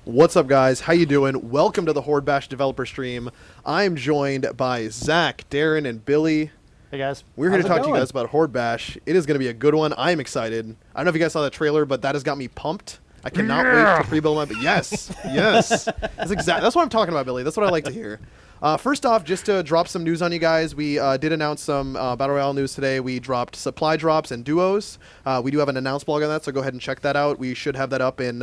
What's up, guys? How you doing? Welcome to the Horde Bash developer stream. I'm joined by Zach, Darren, and Billy. Hey, guys. We're here to talk to you guys about Horde Bash. It is going to be a good one. I'm excited. I don't know if you guys saw the trailer, but that has got me pumped. I cannot wait to pre-build my... Yes, yes. That's what I'm talking about, Billy. That's what I like to hear. First off, just to drop some news on you guys, we did announce some Battle Royale news today. We dropped supply drops and duos. We do have an announce blog on that, so go ahead and check that out. We should have that up in...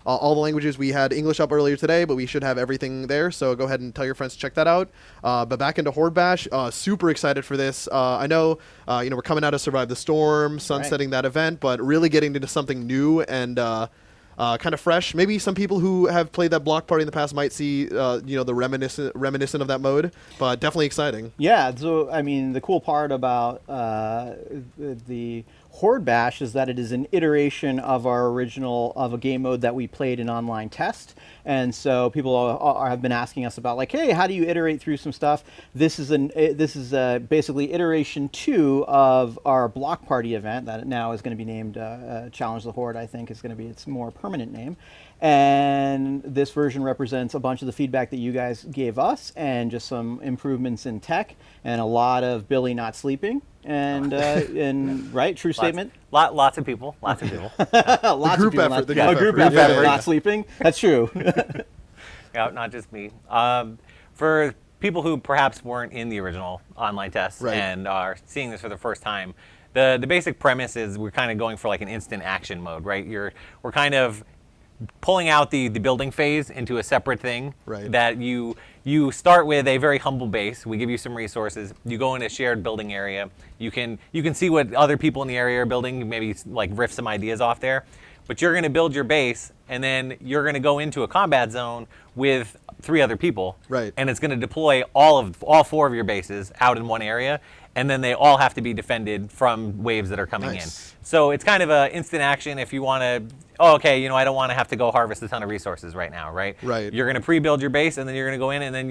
all the languages. We had English up earlier today, but we should have everything there, so go ahead and tell your friends to check that out. But back into Horde Bash, super excited for this. I know, we're coming out of Survive the Storm, sunsetting that event, but really getting into something new and kind of fresh. Maybe some people who have played that block party in the past might see, the reminiscent of that mode, but definitely exciting. Yeah, so, I mean, the cool part about the Horde Bash is that it is an iteration of our original of a game mode that we played in online test, and so people have been asking us about, like, hey, how do you iterate through some stuff? This is basically iteration 2 of our block party event that now is going to be named Challenge the Horde. I think is going to be its more permanent name. And this version represents a bunch of the feedback that you guys gave us and just some improvements in tech and a lot of Billy not sleeping. And right, true statement. Lots of people. Lots of people. Lots group of effort. A group effort. Not sleeping. That's true. Yeah, not just me. For people who perhaps weren't in the original online test and are seeing this for the first time, the basic premise is we're kind of going for like an instant action mode, right? We're kind of pulling out the building phase into a separate thing that you start with a very humble base. We give you some resources. You go in a shared building area. You can see what other people in the area are building, maybe like riff some ideas off there. But you're going to build your base, and then you're going to go into a combat zone with 3 other people. Right. And it's going to deploy all 4 of your bases out in one area, and then they all have to be defended from waves that are coming in. So it's kind of an instant action if you want to, I don't want to have to go harvest a ton of resources right now, right? Right. You're going to pre-build your base, and then you're going to go in, and then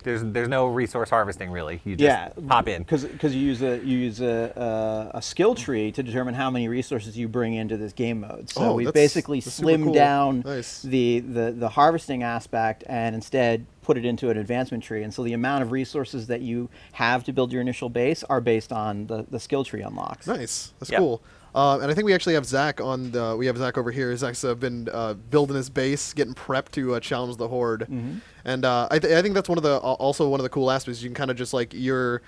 there's no resource harvesting really. You just pop in. Because you use a skill tree to determine how many resources you bring into this game mode. So we basically slimmed down the harvesting aspect and instead put it into an advancement tree. And so the amount of resources that you have to build your initial base are based on the skill tree unlocks. Nice. That's cool. And I think we actually have Zach we have Zach over here. Zach's been building his base, getting prepped to challenge the Horde. Mm-hmm. And I think that's one of the cool aspects. You can kind of just like you're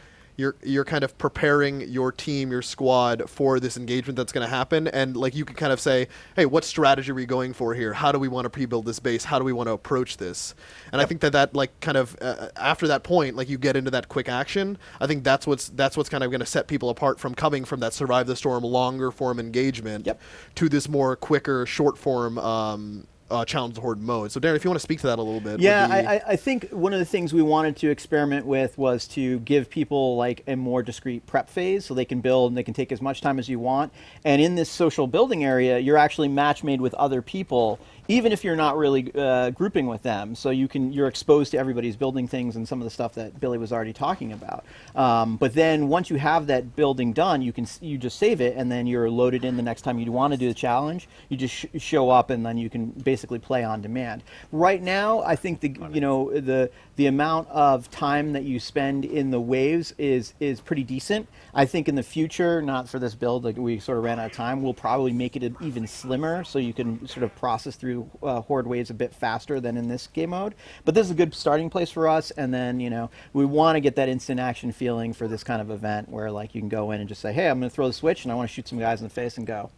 kind of preparing your team, your squad for this engagement that's going to happen. And like you can kind of say, hey, what strategy are we going for here? How do we want to pre-build this base? How do we want to approach this? And I think that like kind of after that point, like you get into that quick action. I think that's what's kind of going to set people apart from coming from that Survive the Storm longer form engagement to this more quicker short form Challenge the Horde mode. So Darren, if you want to speak to that a little bit. Yeah, I think one of the things we wanted to experiment with was to give people like a more discrete prep phase so they can build and they can take as much time as you want. And in this social building area, you're actually match made with other people, even if you're not really grouping with them. So you're exposed to everybody's building things and some of the stuff that Billy was already talking about. But then once you have that building done, you just save it, and then you're loaded in the next time you want to do the challenge. You just show up, and then you can basically play on demand. Right now, I think the amount of time that you spend in the waves is pretty decent. I think in the future, not for this build, like we sort of ran out of time, we'll probably make it even slimmer so you can sort of process through Horde waves a bit faster than in this game mode. But this is a good starting place for us, and then we want to get that instant action feeling for this kind of event where like you can go in and just say, hey, I'm going to throw the switch and I want to shoot some guys in the face and go.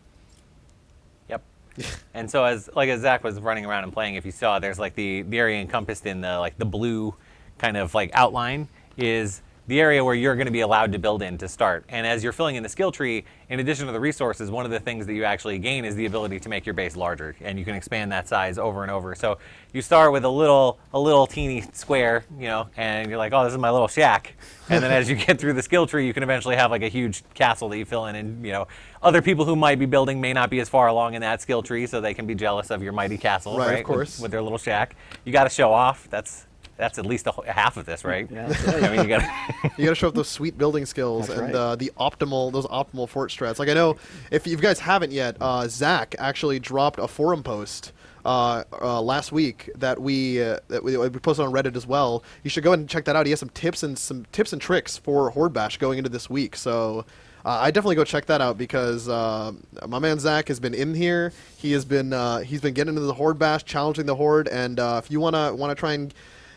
Yep. And so as Zach was running around and playing, if you saw, there's like the area encompassed in the blue kind of like outline is the area where you're going to be allowed to build in to start. And as you're filling in the skill tree, in addition to the resources, one of the things that you actually gain is the ability to make your base larger, and you can expand that size over and over. So you start with a little teeny square, and you're like, oh, this is my little shack. And then as you get through the skill tree, you can eventually have like a huge castle that you fill in, and other people who might be building may not be as far along in that skill tree, so they can be jealous of your mighty castle, right? Of course. With their little shack. You got to show off. That's at least half of this, right? Yeah, that's right. I mean, you got to show off those sweet building skills and those optimal fort strats. Like I know if you guys haven't yet, Zach actually dropped a forum post last week that we posted on Reddit as well. You should go ahead and check that out. He has some tips and tricks for Horde Bash going into this week. So I definitely go check that out because my man Zach has been in here. He's been getting into the Horde Bash, challenging the Horde, and if you wanna try and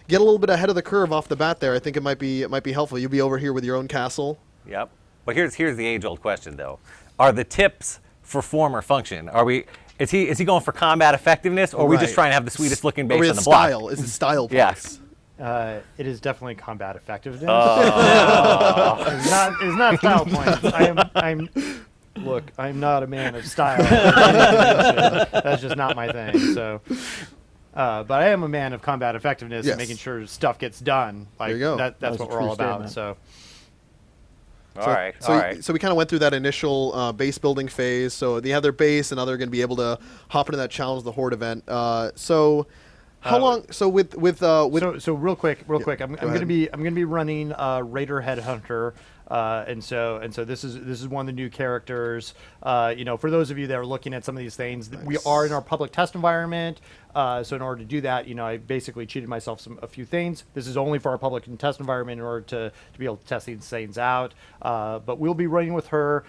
get a little bit ahead of the curve off the bat there, I think it might be helpful. You'll be over here with your own castle. Yep. But here's the age-old question though: are the tips for form or function? Is he going for combat effectiveness, or are we just trying to have the sweetest looking base on the block? Style. Is it style Yes. points? It is definitely combat effectiveness. Oh. It's not style points. I'm not a man of style. That's just not my thing. So, but I am a man of combat effectiveness and making sure stuff gets done. Like, there you go. That's what we're all about. So. All right. So we kind of went through that initial base building phase. So they have their base, and now they're going to be able to hop into that challenge the Horde event. So how long? So with So real quick, I'm going to be running Raider Headhunter. And so this is one of the new characters. For those of you that are looking at some of these things, we are in our public test environment. So in order to do that, I basically cheated myself a few things. This is only for our public and test environment in order to be able to test these things out. But we'll be running with her.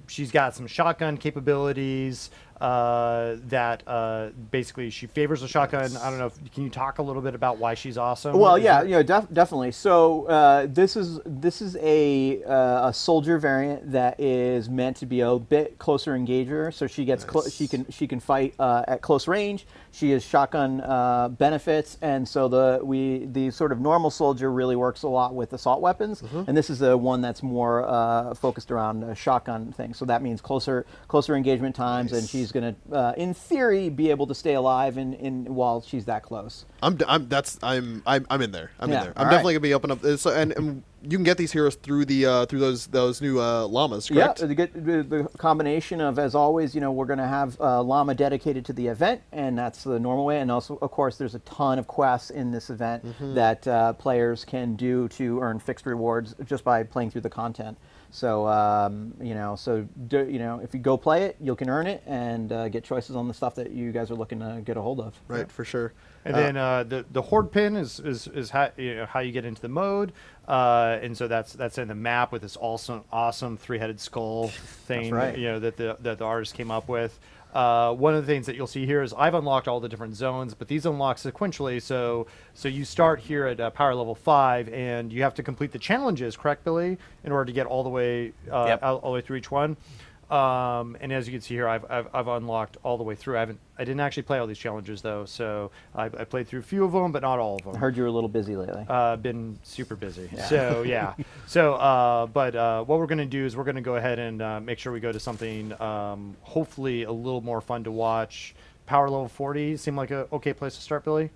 She's got some shotgun capabilities that basically she favors a shotgun. I don't know. Can you talk a little bit about why she's awesome? Well, definitely. So this is a soldier variant that is meant to be a bit closer engager. So she gets she can fight at close range. She has shotgun benefits, and so the sort of normal soldier really works a lot with assault weapons, and this is the one that's more focused around a shotgun thing. So that means closer engagement times, and she's going to, in theory, be able to stay alive in while she's that close. I'm in there. I'm in there. I'm definitely gonna be open up. So, and you can get these heroes through the through those new llamas, correct? Yeah, to get the combination of, as always, we're going to have llama dedicated to the event, and that's the normal way. And also, of course, there's a ton of quests in this event that players can do to earn fixed rewards just by playing through the content. So if you go play it, you can earn it and get choices on the stuff that you guys are looking to get a hold of. Right, for sure. And then the Horde pin is how you get into the mode, and so that's in the map with this awesome three-headed skull thing. That's right. That the artist came up with. One of the things that you'll see here is I've unlocked all the different zones, but these unlock sequentially. So you start here at power level 5, and you have to complete the challenges, correct, Billy, in order to get all the way all the way through each one. And as you can see here, I've unlocked all the way through. I didn't actually play all these challenges though, so I played through a few of them, but not all of them. I heard you were a little busy lately. Been super busy. Yeah. So yeah. So but what we're going to do is we're going to go ahead and make sure we go to something hopefully a little more fun to watch. Power level 40 seem like a okay place to start, Billy.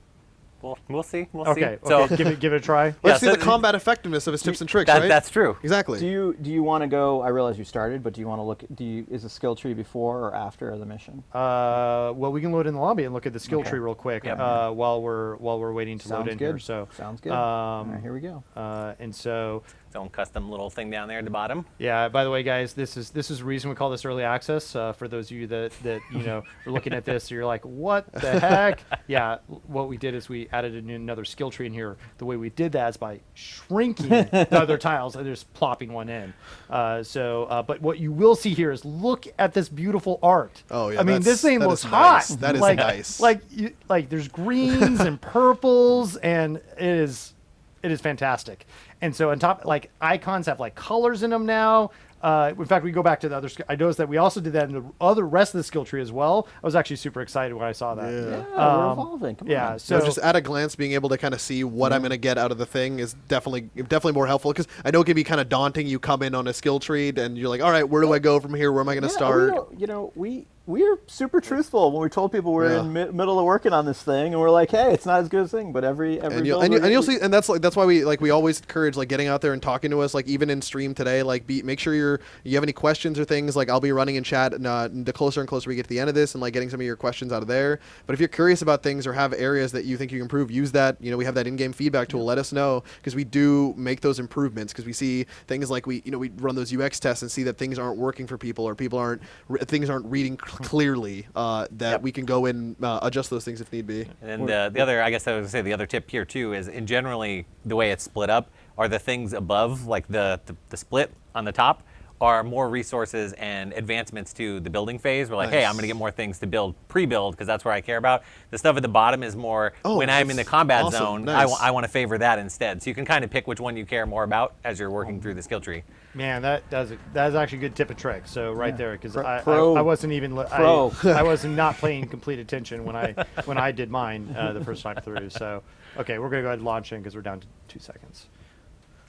Well, we'll see. Okay. So give it a try. Let's see the combat effectiveness of his tips and tricks, right? That's true. Exactly. Do you want to go? I realize you started, but do you want to look? Is the skill tree before or after the mission? Well, we can load in the lobby and look at the skill tree real quick while we're waiting to load in here. So sounds good. All right, here we go. And so. Its own custom little thing down there at the bottom. Yeah. By the way, guys, this is the reason we call this early access. For those of you that are looking at this, you're like, what the heck? Yeah. What we did is we added another skill tree in here. The way we did that is by shrinking the other tiles and just plopping one in. But what you will see here is look at this beautiful art. Oh yeah. I mean, this thing looks nice. hot. That is nice. Like there's greens and purples, and it is fantastic. And so on top, like icons have like colors in them now. In fact, we go back to the other. I noticed that we also did that in the other rest of the skill tree as well. I was actually super excited when I saw that. Yeah, we're evolving. Come on. So just at a glance, being able to kind of see what I'm going to get out of the thing is definitely more helpful, because I know it can be kind of daunting. You come in on a skill tree and you're like, all right, where do I go from here? Where am I going to start? We're super truthful when we told people we're in middle of working on this thing, and we're like, hey, it's not as good as thing, but every you'll see, and that's why we always encourage getting out there and talking to us, even in stream today. Make sure you have any questions or things. I'll be running in chat, and the closer and closer we get to the end of this, and getting some of your questions out of there. But if you're curious about things or have areas that you think you can improve, use that. We have that in-game feedback tool. Let us know, because we do make those improvements, because we see things we run those UX tests and see that things aren't working for people, or things aren't reading clearly that we can go in adjust those things if need be. And then the other, I guess I would say the other tip here too is, in generally the way it's split up are the things above, like the split on the top, are more resources and advancements to the building phase. We're like, hey, I'm going to get more things to build, pre-build, because that's where I care about. The stuff at the bottom is more when I'm in the combat zone, I want to favor that instead. So you can kind of pick which one you care more about as you're working through the skill tree. Man, that is actually a good tip and trick. So right there, because I wasn't even I was not paying complete attention when I did mine the first time through. So okay, we're gonna go ahead and launch in because we're down to 2 seconds.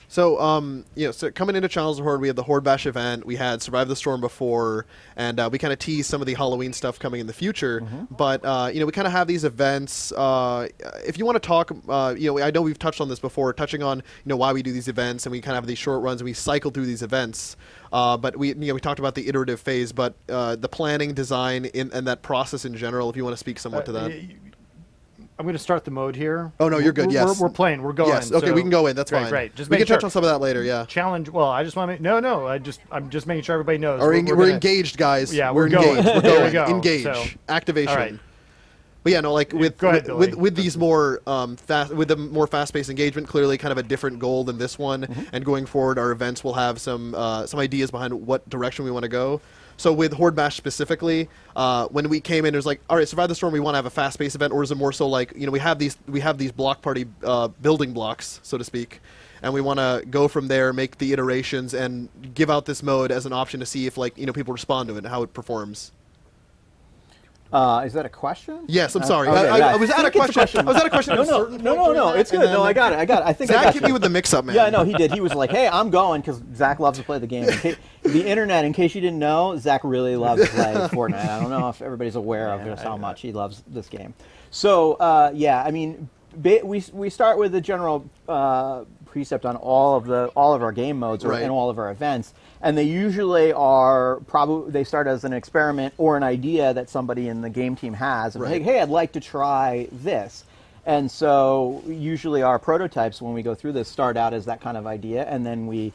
So, so coming into Challenge the Horde, we had the Horde Bash event. We had Survive the Storm before, and we kind of teased some of the Halloween stuff coming in the future. But, we kind of have these events. If you want to talk, I know we've touched on this before, touching on, why we do these events, and we kind of have these short runs, and we cycle through these events. But we talked about the iterative phase, but the planning, design, and that process in general, if you want to speak somewhat to that. I'm going to start the mode here. Oh, no, you're good, yes. We're playing, we're going. Yes, okay, so, we can go in, that's fine. Great. Just we can sure. touch on some of that later, yeah. Challenge, well, I just want to I'm just making sure everybody knows. We're engaged, guys. Yeah, we're going. engaged. We're There going. we go. Engage. So, Activation. all right. But yeah, no, like with these more with the more fast-paced engagement, clearly kind of a different goal than this one. And going forward, our events will have some ideas behind what direction we want to go. So with Horde Bash specifically, when we came in, it was like, all right, Survive the Storm, we want to have a fast-paced event, or is it more so like, we have these block party building blocks, so to speak, and we want to go from there, make the iterations, and give out this mode as an option to see if people respond to it and how it performs. Is that a question? Yes, I'm sorry. Okay, I was at a question. I was at a question. No, it's good. No, I got it. I think Zach I got hit you. me with the mix-up, man. Yeah, no, he did. He was like, "Hey, I'm going," because Zach loves to play the game. The internet, in case you didn't know, Zach really loves to play Fortnite. I don't know if everybody's aware of just how much he loves this game. So, I mean, we start with the general precept on all of our game modes and all of our events, and they usually are they start as an experiment or an idea that somebody in the game team has, and like, hey, I'd like to try this. And so usually our prototypes, when we go through this, start out as that kind of idea, and then we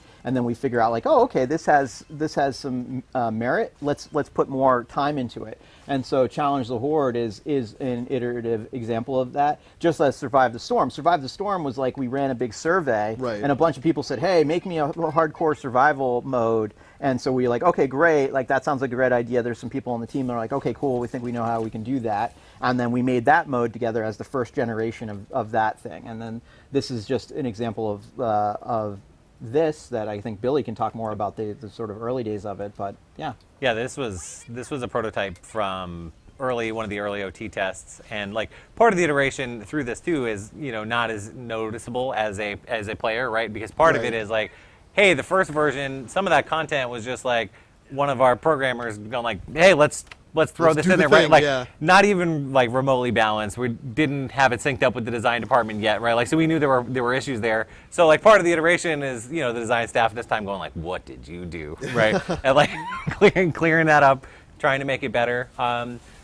figure out like, oh, okay, this has some merit. Let's put more time into it. And so Challenge the Horde is an iterative example of that. Just as Survive the Storm. Survive the Storm was like we ran a big survey, and a bunch of people said, hey, make me a hardcore survival mode. And so we were like, okay, great. Like that sounds like a great idea. There's some people on the team that are like, okay, cool. We think we know how we can do that. And then we made that mode together as the first generation of that thing. And then this is just an example of this that I think Billy can talk more about the sort of early days of it. But yeah. Yeah, this was a prototype from one of the early OT tests, and like part of the iteration through this too is not as noticeable as a player, right? Because part of it is like, hey, the first version, some of that content was just like one of our programmers going like, hey, let's throw this in there, right? Like not even like remotely balanced. We didn't have it synced up with the design department yet, right? Like so we knew there were issues there. So like part of the iteration is the design staff this time going like, what did you do, right? And like clearing that up, trying to make it better.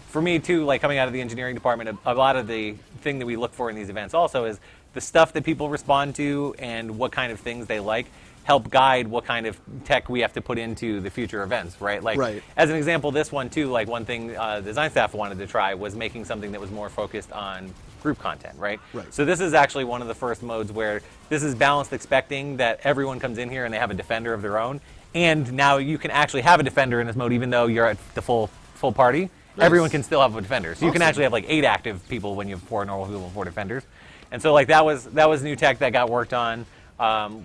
For me too, like coming out of the engineering department, a lot of the thing that we look for in these events also is the stuff that people respond to and what kind of things they like help guide what kind of tech we have to put into the future events, right? Like, as an example, this one too, like one thing the design staff wanted to try was making something that was more focused on group content, right? So this is actually one of the first modes where this is balanced, expecting that everyone comes in here and they have a defender of their own, and now you can actually have a defender in this mode even though you're at the full party. Everyone can still have a defender. So you can actually have like 8 active people when you have 4 normal people and 4 defenders. And so like that was new tech that got worked on.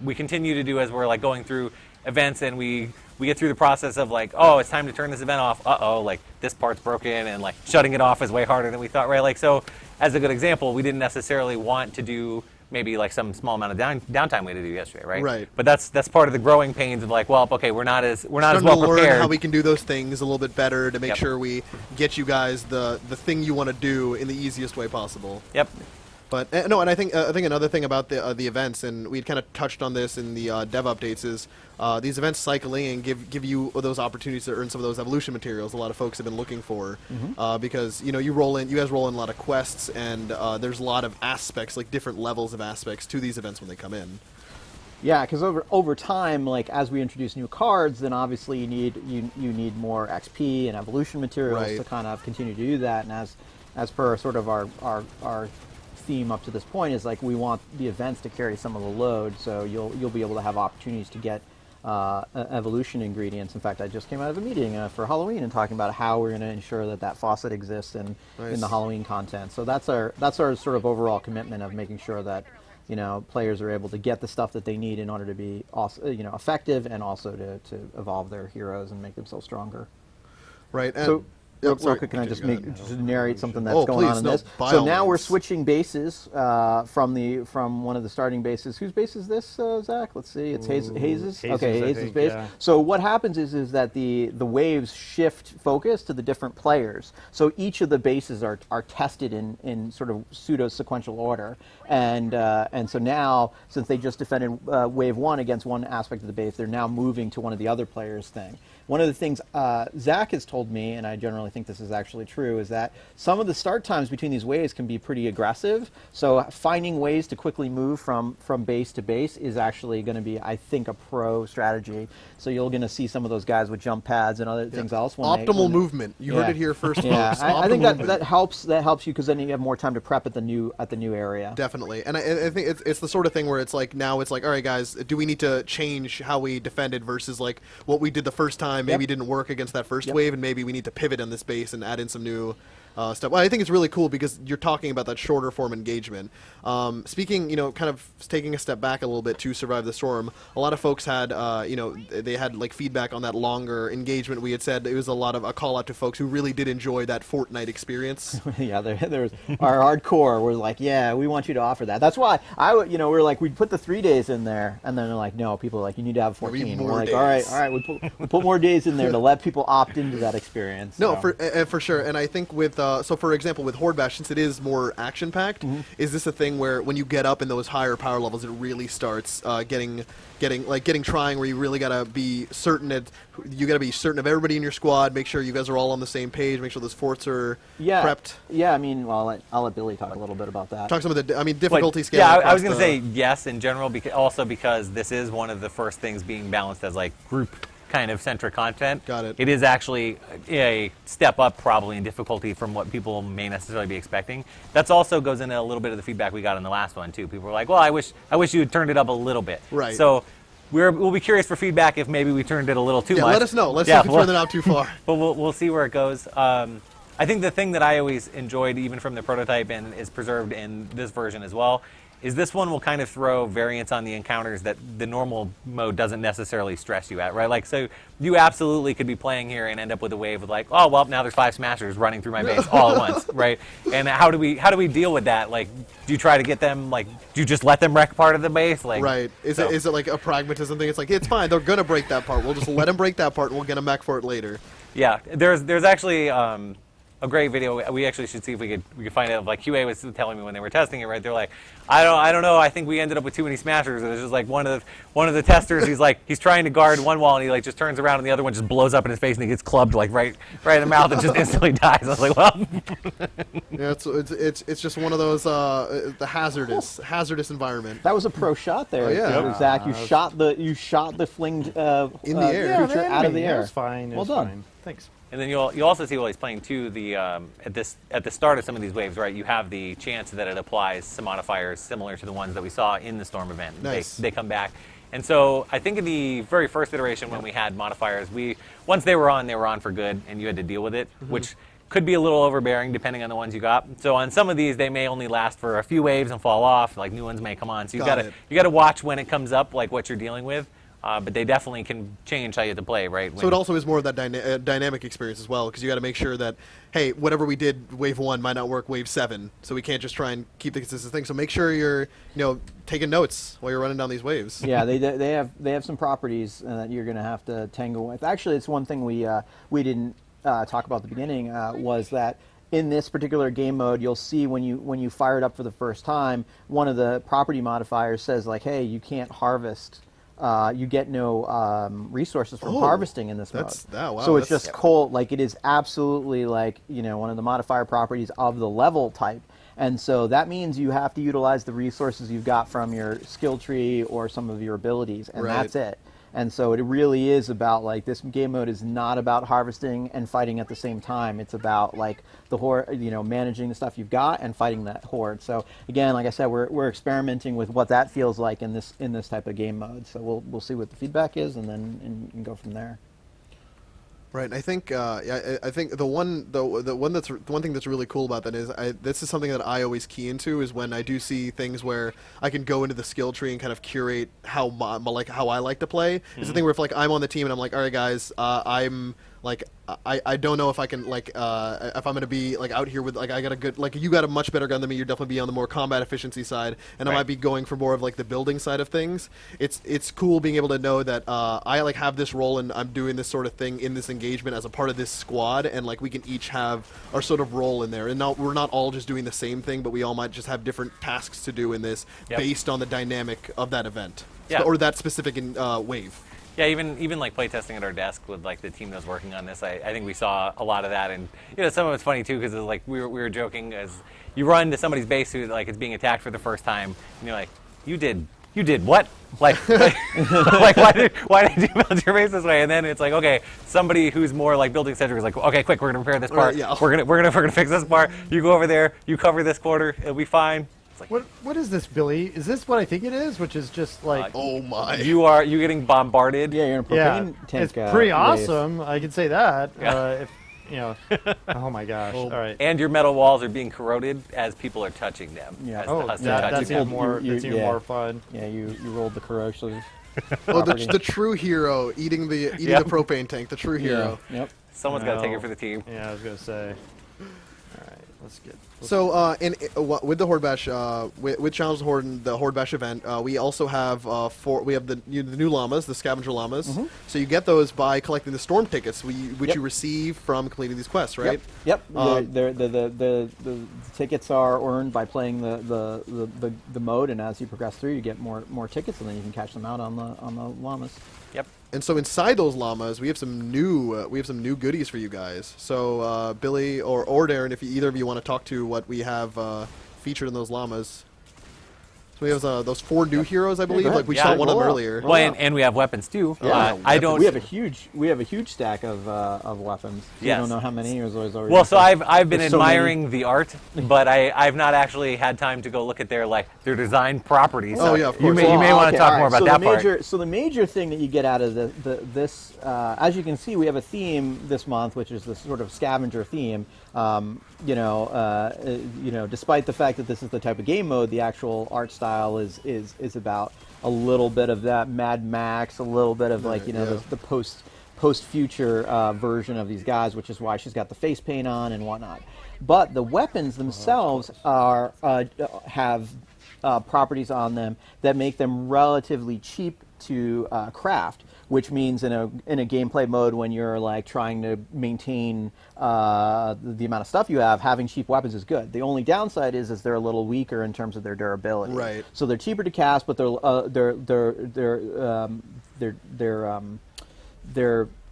We continue to do as we're like going through events and we get through the process of like, oh, it's time to turn this event off. Like this part's broken, and like shutting it off is way harder than we thought, right? Like so, as a good example, we didn't necessarily want to do maybe like some small amount of downtime we had to do yesterday, right? Right. But that's part of the growing pains of like, well, okay, we're not as well prepared. Learn how we can do those things a little bit better to make sure we get you guys the thing you want to do in the easiest way possible. Yep. But no, and I think another thing about the events, and we kind of touched on this in the dev updates, is these events cycling and give you those opportunities to earn some of those evolution materials. A lot of folks have been looking for because you guys roll in a lot of quests, and there's a lot of aspects, like different levels of aspects to these events when they come in. Yeah, because over time, like as we introduce new cards, then obviously you need more XP and evolution materials Right. to kind of continue to do that. And as per sort of our theme up to this point is like we want the events to carry some of the load, so you'll be able to have opportunities to get evolution ingredients. In fact, I just came out of a meeting for Halloween and talking about how we're going to ensure that faucet exists in Nice. the Halloween content. So that's our sort of overall commitment of making sure that players are able to get the stuff that they need in order to be also, effective and also to evolve their heroes and make themselves stronger. Right. And, So, yeah, real sorry, quick, can I just continue, go just ahead. narrate something that's Oh, going on please, in no, this? by So all now we're means. switching bases from one of the starting bases. Whose base is this, Zach? Let's see. It's Hayes'. Hayes', Okay, I Hayes' think, base. yeah. So what happens is that the waves shift focus to the different players. So each of the bases are tested in sort of pseudo sequential order, and so now since they just defended wave one against one aspect of the base, they're now moving to one of the other players' thing. One of the things Zach has told me, and I generally think this is actually true, is that some of the start times between these waves can be pretty aggressive. So finding ways to quickly move from base to base is actually going to be, I think, a pro strategy. So you're going to see some of those guys with jump pads and other things else. Optimal movement. You heard it here first, Yeah, folks. I think Optimal that movement. helps you because then you have more time to prep at the new area. Definitely, and I think it's the sort of thing where it's like now it's like, all right, guys, do we need to change how we defended versus like what we did the first time? Maybe Yep. didn't work against that first Yep. wave, and maybe we need to pivot on this base and add in some new stuff. Well, I think it's really cool because you're talking about that shorter form engagement. Speaking, kind of taking a step back a little bit to Survive the Storm, a lot of folks had, they had like feedback on that longer engagement. We had said it was a call out to folks who really did enjoy that Fortnite experience. Yeah, there's our hardcore was like, yeah, we want you to offer that. That's why we're like, we'd put the 3 days in there, and then they're like, no, people are like, you need to have 14. need And more we're like, days. all right, we put more days in there to let people opt into that experience. No, so. for sure. And I think with so for example with Horde Bash, since it is more action packed, is this a thing where when you get up in those higher power levels, it really starts getting trying, where you really gotta be certain of everybody in your squad, make sure you guys are all on the same page, make sure those forts are prepped. Yeah, I mean, well, I'll let Billy talk a little bit about that. Talk some of the difficulty scale. Yeah, I was going to say yes in general, because this is one of the first things being balanced as like group kind of centric content. Got it. It is actually a step up probably in difficulty from what people may necessarily be expecting. That's also goes into a little bit of the feedback we got in the last one too. People were like, well, I wish you had turned it up a little bit. Right. So we'll be curious for feedback if maybe we turned it a little too much. Let us know. Let's see if we turned it out too far. But we'll see where it goes. I think the thing that I always enjoyed, even from the prototype and is preserved in this version as well, is this one will kind of throw variants on the encounters that the normal mode doesn't necessarily stress you at, right? Like, so you absolutely could be playing here and end up with a wave with like, oh, well, now there's 5 smashers running through my base all at once, right? And how do we deal with that? Like, do you try to get them, like, do you just let them wreck part of the base? Like, Right. Is it like a pragmatism thing? It's like, it's fine, they're gonna break that part. We'll just let them break that part and we'll get them back for it later. Yeah, there's actually a great video. We actually should see if we could find out. Like QA was telling me when they were testing it, right? They're like, I don't know. I think we ended up with too many smashers. And it's just like one of the testers. He's trying to guard one wall and he like just turns around and the other one just blows up in his face and he gets clubbed like right in the mouth and just instantly dies. I was like, well, Yeah, it's just one of those the hazardous environment. That was a pro shot there. Oh, yeah. Yep. Zach. You shot the flinged In the air. creature out of the air. It was fine. It Well was done. fine. Thanks. And then you also see while he's playing too at the start of some of these waves, right? You have the chance that it applies some modifiers similar to the ones that we saw in the Storm event. Nice. They come back, and so I think in the very first iteration when we had modifiers, once they were on for good, and you had to deal with it, which could be a little overbearing depending on the ones you got. So on some of these, they may only last for a few waves and fall off. Like new ones may come on. So you gotta watch when it comes up, like what you're dealing with. But they definitely can change how you have to play, right? So it also is more of that dynamic experience as well, because you got to make sure that, hey, whatever we did wave 1 might not work wave 7, so we can't just try and keep the consistent thing. So make sure you're taking notes while you're running down these waves. Yeah, they have some properties that you're going to have to tangle with. Actually, it's one thing we didn't talk about at the beginning was that in this particular game mode, you'll see when you fire it up for the first time, one of the property modifiers says like, hey, you can't harvest. You get no resources from harvesting in this mode. Wow, so it's just cold. Like it is absolutely like one of the modifier properties of the level type. And so that means you have to utilize the resources you've got from your skill tree or some of your abilities, and Right. that's it. And so it really is about, like, this game mode is not about harvesting and fighting at the same time. It's about, like, the horde, managing the stuff you've got and fighting that horde. So again, like I said, we're experimenting with what that feels like in this type of game mode. So we'll see what the feedback is, and then and go from there. Right, and I think I think the one thing that's really cool about that is this is something that I always key into is when I do see things where I can go into the skill tree and kind of curate how I like to play. It's the thing where if like I'm on the team and I'm like, all right guys, I'm like I don't know if I can like if I'm gonna be like out here with like I got a good like you got a much better gun than me. You're definitely be on the more combat efficiency side, and I might be going for more of like the building side of things. It's cool being able to know that I like have this role and I'm doing this sort of thing in this engagement as a part of this squad, and like we can each have our sort of role in there, and we're not all just doing the same thing, but we all might just have different tasks to do in this based on the dynamic of that event or that specific wave. Yeah, even like playtesting at our desk with like the team that was working on this, I think we saw a lot of that, and some of it's funny too because like we were joking as you run to somebody's base who like is being attacked for the first time, and you're like, you did what? Like why did you build your base this way? And then it's like, okay, somebody who's more like building centric is like, okay, quick, we're gonna repair this part. We're gonna fix this part. You go over there, you cover this corner, it'll be fine. Like, what is this, Billy? Is this what I think it is? Which is just like oh my! You getting bombarded? Yeah, you're in a propane tank. It's pretty wave. awesome. I can say that. Yeah. Oh my gosh! All right. And your metal walls are being corroded as people are touching them. Yeah. That's even more fun. Yeah, you rolled the corrosive. Oh, the true hero eating the propane tank. The true hero. Yep. Someone's got to take it for the team. Yeah, I was gonna say. All right, let's get. So, with the Horde Bash, with Challenge the Horde and the Horde Bash event, we also have we have the new llamas, the Scavenger llamas. Mm-hmm. So you get those by collecting the storm tickets, which you receive from completing these quests, right? Yep. The tickets are earned by playing the mode, and as you progress through, you get more tickets, and then you can cash them out on the llamas. Yep. And so inside those llamas, we have some new goodies for you guys. So Billy or Darren, if either of you want to talk to what we have featured in those llamas. So we have those 4 new heroes, I believe. Like we saw one of them earlier. Well, and we have weapons too. Yeah, We have a huge stack of weapons. So Yes. You don't know how many. Already Well, so I've been There's so admiring the art, but I've not actually had time to go look at their design properties. Oh, yeah, of You course. may want to talk more about that part. So the major thing that you get out of this, as you can see, we have a theme this month, which is this sort of scavenger theme. Despite the fact that this is the type of game mode, the actual art style is about a little bit of that Mad Max, a little bit of the post-future version of these guys, which is why she's got the face paint on and whatnot. But the weapons themselves have properties on them that make them relatively cheap to craft, which means in a gameplay mode when you're like trying to maintain the amount of stuff you have, having cheap weapons is good. The only downside is they're a little weaker in terms of their durability. Right. So they're cheaper to cast, but they're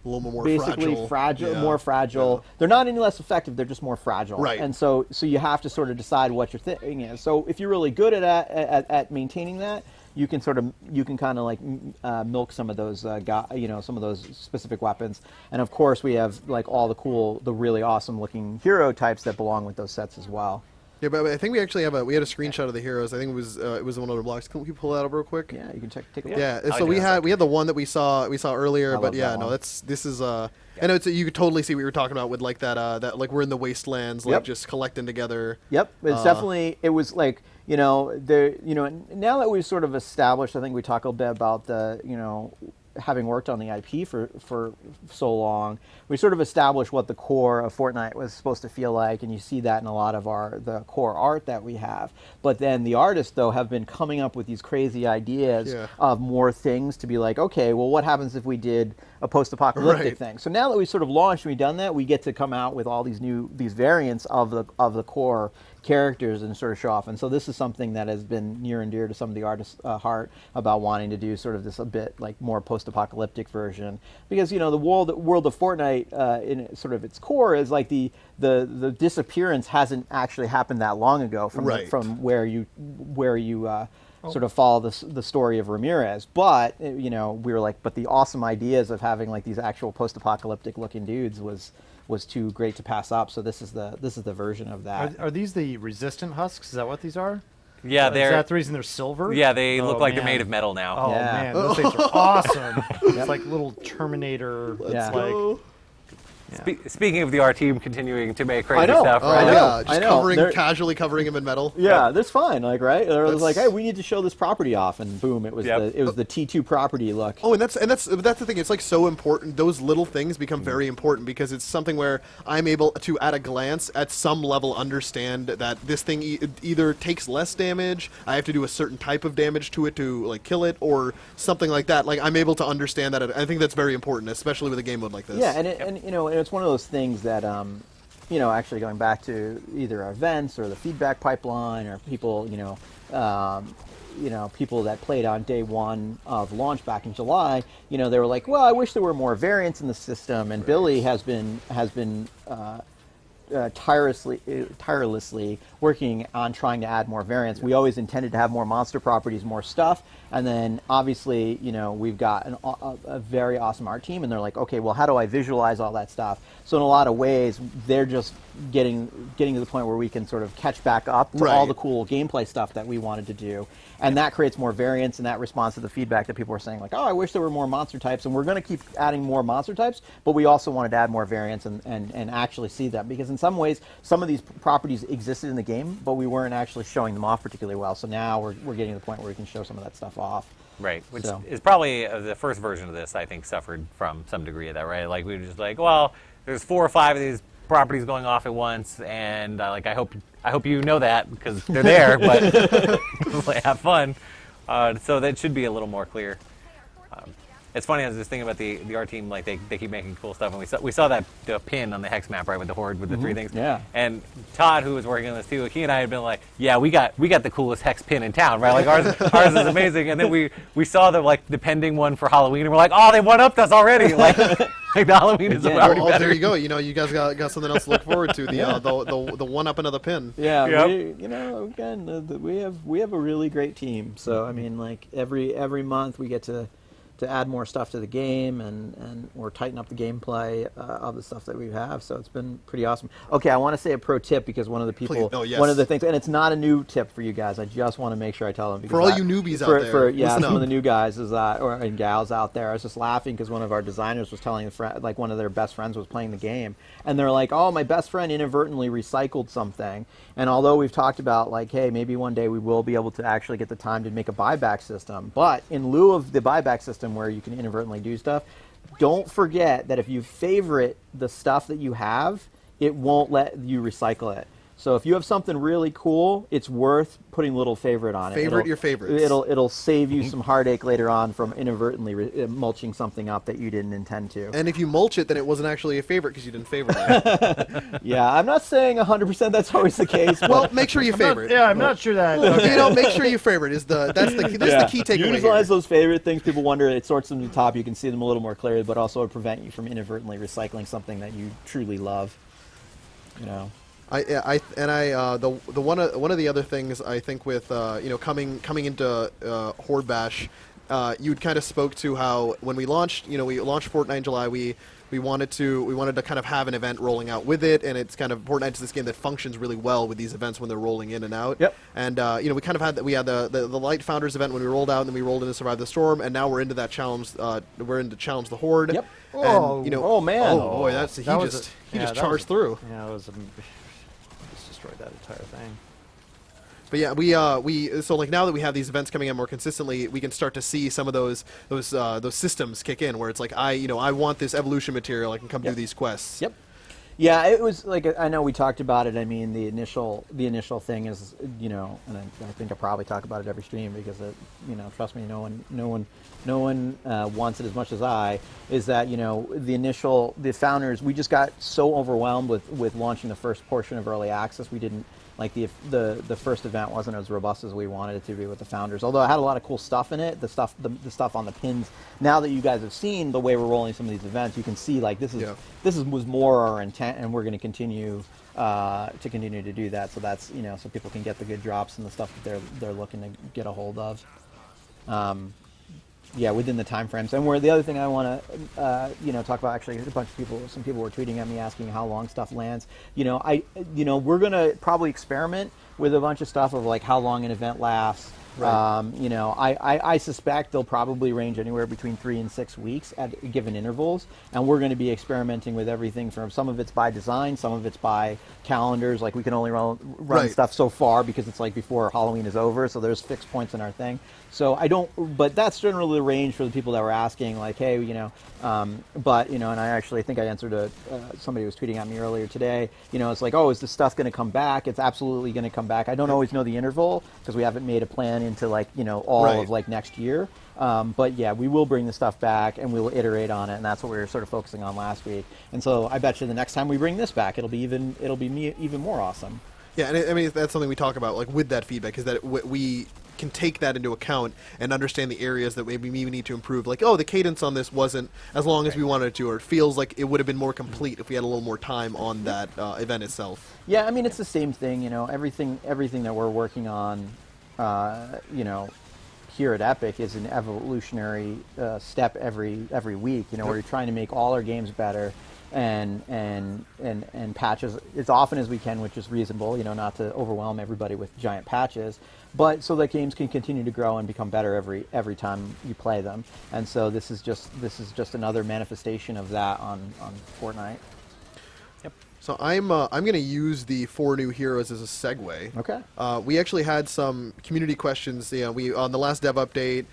A little more basically fragile. more fragile. Yeah. They're not any less effective. They're just more fragile. Right. And so you have to sort of decide what your thing is. So if you're really good at maintaining that, you can kind of like milk some of those some of those specific weapons. And of course we have like all the really awesome looking hero types that belong with those sets as well. Yeah, but I think we actually had a screenshot of the heroes. I think it was in one of the blocks. Can we pull that up real quick? Yeah, you can take a look. Yeah, so we had the one that we saw earlier, but yeah, no, this is I know you could totally see what you were talking about with like that like we're in the wastelands, like just collecting together. Yep, it's definitely it was like now that we've sort of established, I think we talk a bit about the having worked on the IP for so long, we sort of established what the core of Fortnite was supposed to feel like, and you see that in a lot of the core art that we have. But then the artists, though, have been coming up with these crazy ideas of more things to be like, okay, well, what happens if we did a post-apocalyptic thing? So now that we've sort of launched and we've done that, we get to come out with all these variants of the core characters and sort of show off. And so this is something that has been near and dear to some of the artists' heart about wanting to do sort of this a bit like more post-apocalyptic version, because the world of Fortnite in sort of its core is like the disappearance hasn't actually happened that long ago from from where you sort of follow the story of Ramirez, but we were like, but the awesome ideas of having like these actual post-apocalyptic looking dudes was too great to pass up. So this is the version of that. Are these the resistant husks? Is that what these are? Yeah, Is that the reason they're silver? Yeah, they look like man. they're made of metal now. Oh Yeah. man, those things are awesome. It's like little Terminator. Yeah. It's like Speaking of the R team continuing to make crazy I know. stuff, Oh right? yeah, I just know. casually covering him in metal. Yeah, that's fine. Like, right? It was like, That's- hey, we need to show this property off, and boom, it was Yep. the T2 property look. Oh, and that's the thing. It's like so important. Those little things become very important because it's something where I'm able to, at a glance, at some level, understand that this thing either takes less damage. I have to do a certain type of damage to it to like kill it, or something like that. Like I'm able to understand that. I think that's very important, especially with a game mode like this. Yeah, and it's one of those things that actually going back to either our events or the feedback pipeline or people people that played on day one of launch back in July, they were like, well, I wish there were more variants in the system, and Billy has been tirelessly working on trying to add more variants. We always intended to have more monster properties, more stuff, and then obviously, we've got a very awesome art team, and they're like, okay, well, how do I visualize all that stuff? So in a lot of ways, they're just getting to the point where we can sort of catch back up to all the cool gameplay stuff that we wanted to do, and that creates more variants, and that responds to the feedback that people were saying, like, oh, I wish there were more monster types, and we're going to keep adding more monster types, but we also wanted to add more variants and actually see them, because in some ways, some of these properties existed in the game, but we weren't actually showing them off particularly well. So now we're getting to the point where we can show some of that stuff off. Right, which So. is probably the first version of this, I think, suffered from some degree of that, right? Like, we were just like, well, there's 4 or 5 of these properties going off at once, and I hope you know that, because they're there, but like, have fun. So that should be a little more clear. It's funny, I was just thinking about the art team, like they keep making cool stuff, and we saw that the pin on the hex map, right, with the Horde with the 3 things. Yeah. And Todd, who was working on this too, he and I had been like, yeah, we got the coolest hex pin in town, right? Like ours is amazing. And then we saw the pending one for Halloween, and we're like, oh, they one-upped us already. Like the Halloween is already better. There you go. You guys got something else to look forward to. The one up another pin. Yeah, Yep. again, we have a really great team. So I mean, like every month we get to add more stuff to the game, and we're tightening up the gameplay of the stuff that we have. So it's been pretty awesome. Okay, I want to say a pro tip, because one of the people, one of the things, and it's not a new tip for you guys. I just want to make sure I tell them. For all you newbies out there, some listen of the up. new guys and gals out there. I was just laughing because one of our designers was telling one of their best friends was playing the game, and they're like, "Oh, my best friend inadvertently recycled something." And although we've talked about like, hey, maybe one day we will be able to actually get the time to make a buyback system, but in lieu of the buyback system where you can inadvertently do stuff, don't forget that if you favorite the stuff that you have, it won't let you recycle it. So if you have something really cool, it's worth putting a little favorite on it. Favorite your favorites. It'll save you some heartache later on from inadvertently mulching something up that you didn't intend to. And if you mulch it, then it wasn't actually a favorite because you didn't favorite it. Yeah, I'm not saying 100% that's always the case. Well, make sure you favorite. I'm not sure that. Okay. Make sure you favorite that's the key takeaway. Utilize here. those favorite things. People wonder, it sorts them to the top. You can see them a little more clearly, but also it'll prevent you from inadvertently recycling something that you truly love. The one of the other things I think with coming into Horde Bash, you kind of spoke to how when we launched Fortnite in July, we wanted to kind of have an event rolling out with it, and it's kind of Fortnite's this game that functions really well with these events when they're rolling in and out. Yep. And we kind of had the Light Founders event when we rolled out, and then we rolled into Survive the Storm, and now we're into that challenge. We're into Challenge the Horde. Yep. And, oh man. Oh boy, he just charged through. Yeah, just destroyed that entire thing. But yeah, so like now that we have these events coming in more consistently, we can start to see some of those systems kick in where it's like I want this evolution material, I can come do these quests. Yep. Yeah, it was like, I know we talked about it. I mean, the initial thing is, and I think I probably talk about it every stream because trust me, no one wants it as much as I. Is that the founders, we just got so overwhelmed with launching the first portion of early access, we didn't like the first event wasn't as robust as we wanted it to be with the founders. Although it had a lot of cool stuff in it, the stuff on the pins. Now that you guys have seen the way we're rolling some of these events, you can see like this was more our intent, and we're going to continue to do that. So that's so people can get the good drops and the stuff that they're looking to get a hold of. Within the time frames. And the other thing I want to talk about, actually, some people were tweeting at me asking how long stuff lands. We're gonna probably experiment with a bunch of stuff of like how long an event lasts. Right. I suspect they'll probably range anywhere between 3 and 6 weeks at given intervals, and we're going to be experimenting with everything from some of it's by design, some of it's by calendars. Like we can only run stuff so far because it's like before Halloween is over, so there's fixed points in our thing. So but that's generally the range for the people that were asking, like, hey, and I actually think I answered somebody was tweeting at me earlier today. It's like, oh, is this stuff going to come back? It's absolutely going to come back. I don't always know the interval because we haven't made a plan into like all of like next year. But yeah, we will bring the stuff back and we will iterate on it, and that's what we were sort of focusing on last week. And so I bet you the next time we bring this back, it'll be even more awesome. Yeah, and I mean that's something we talk about like with that feedback is that we can take that into account and understand the areas that maybe we need to improve. Like, oh, the cadence on this wasn't as long as we wanted it to, or it feels like it would have been more complete if we had a little more time on that event itself. Yeah, I mean it's the same thing. Everything that we're working on, here at Epic is an evolutionary step every week. Where you're trying to make all our games better and patches as often as we can, which is reasonable. Not to overwhelm everybody with giant patches, but so that games can continue to grow and become better every time you play them. And so this is just another manifestation of that on Fortnite. So I'm going to use the 4 new heroes as a segue. Okay. We actually had some community questions. We on the last dev update.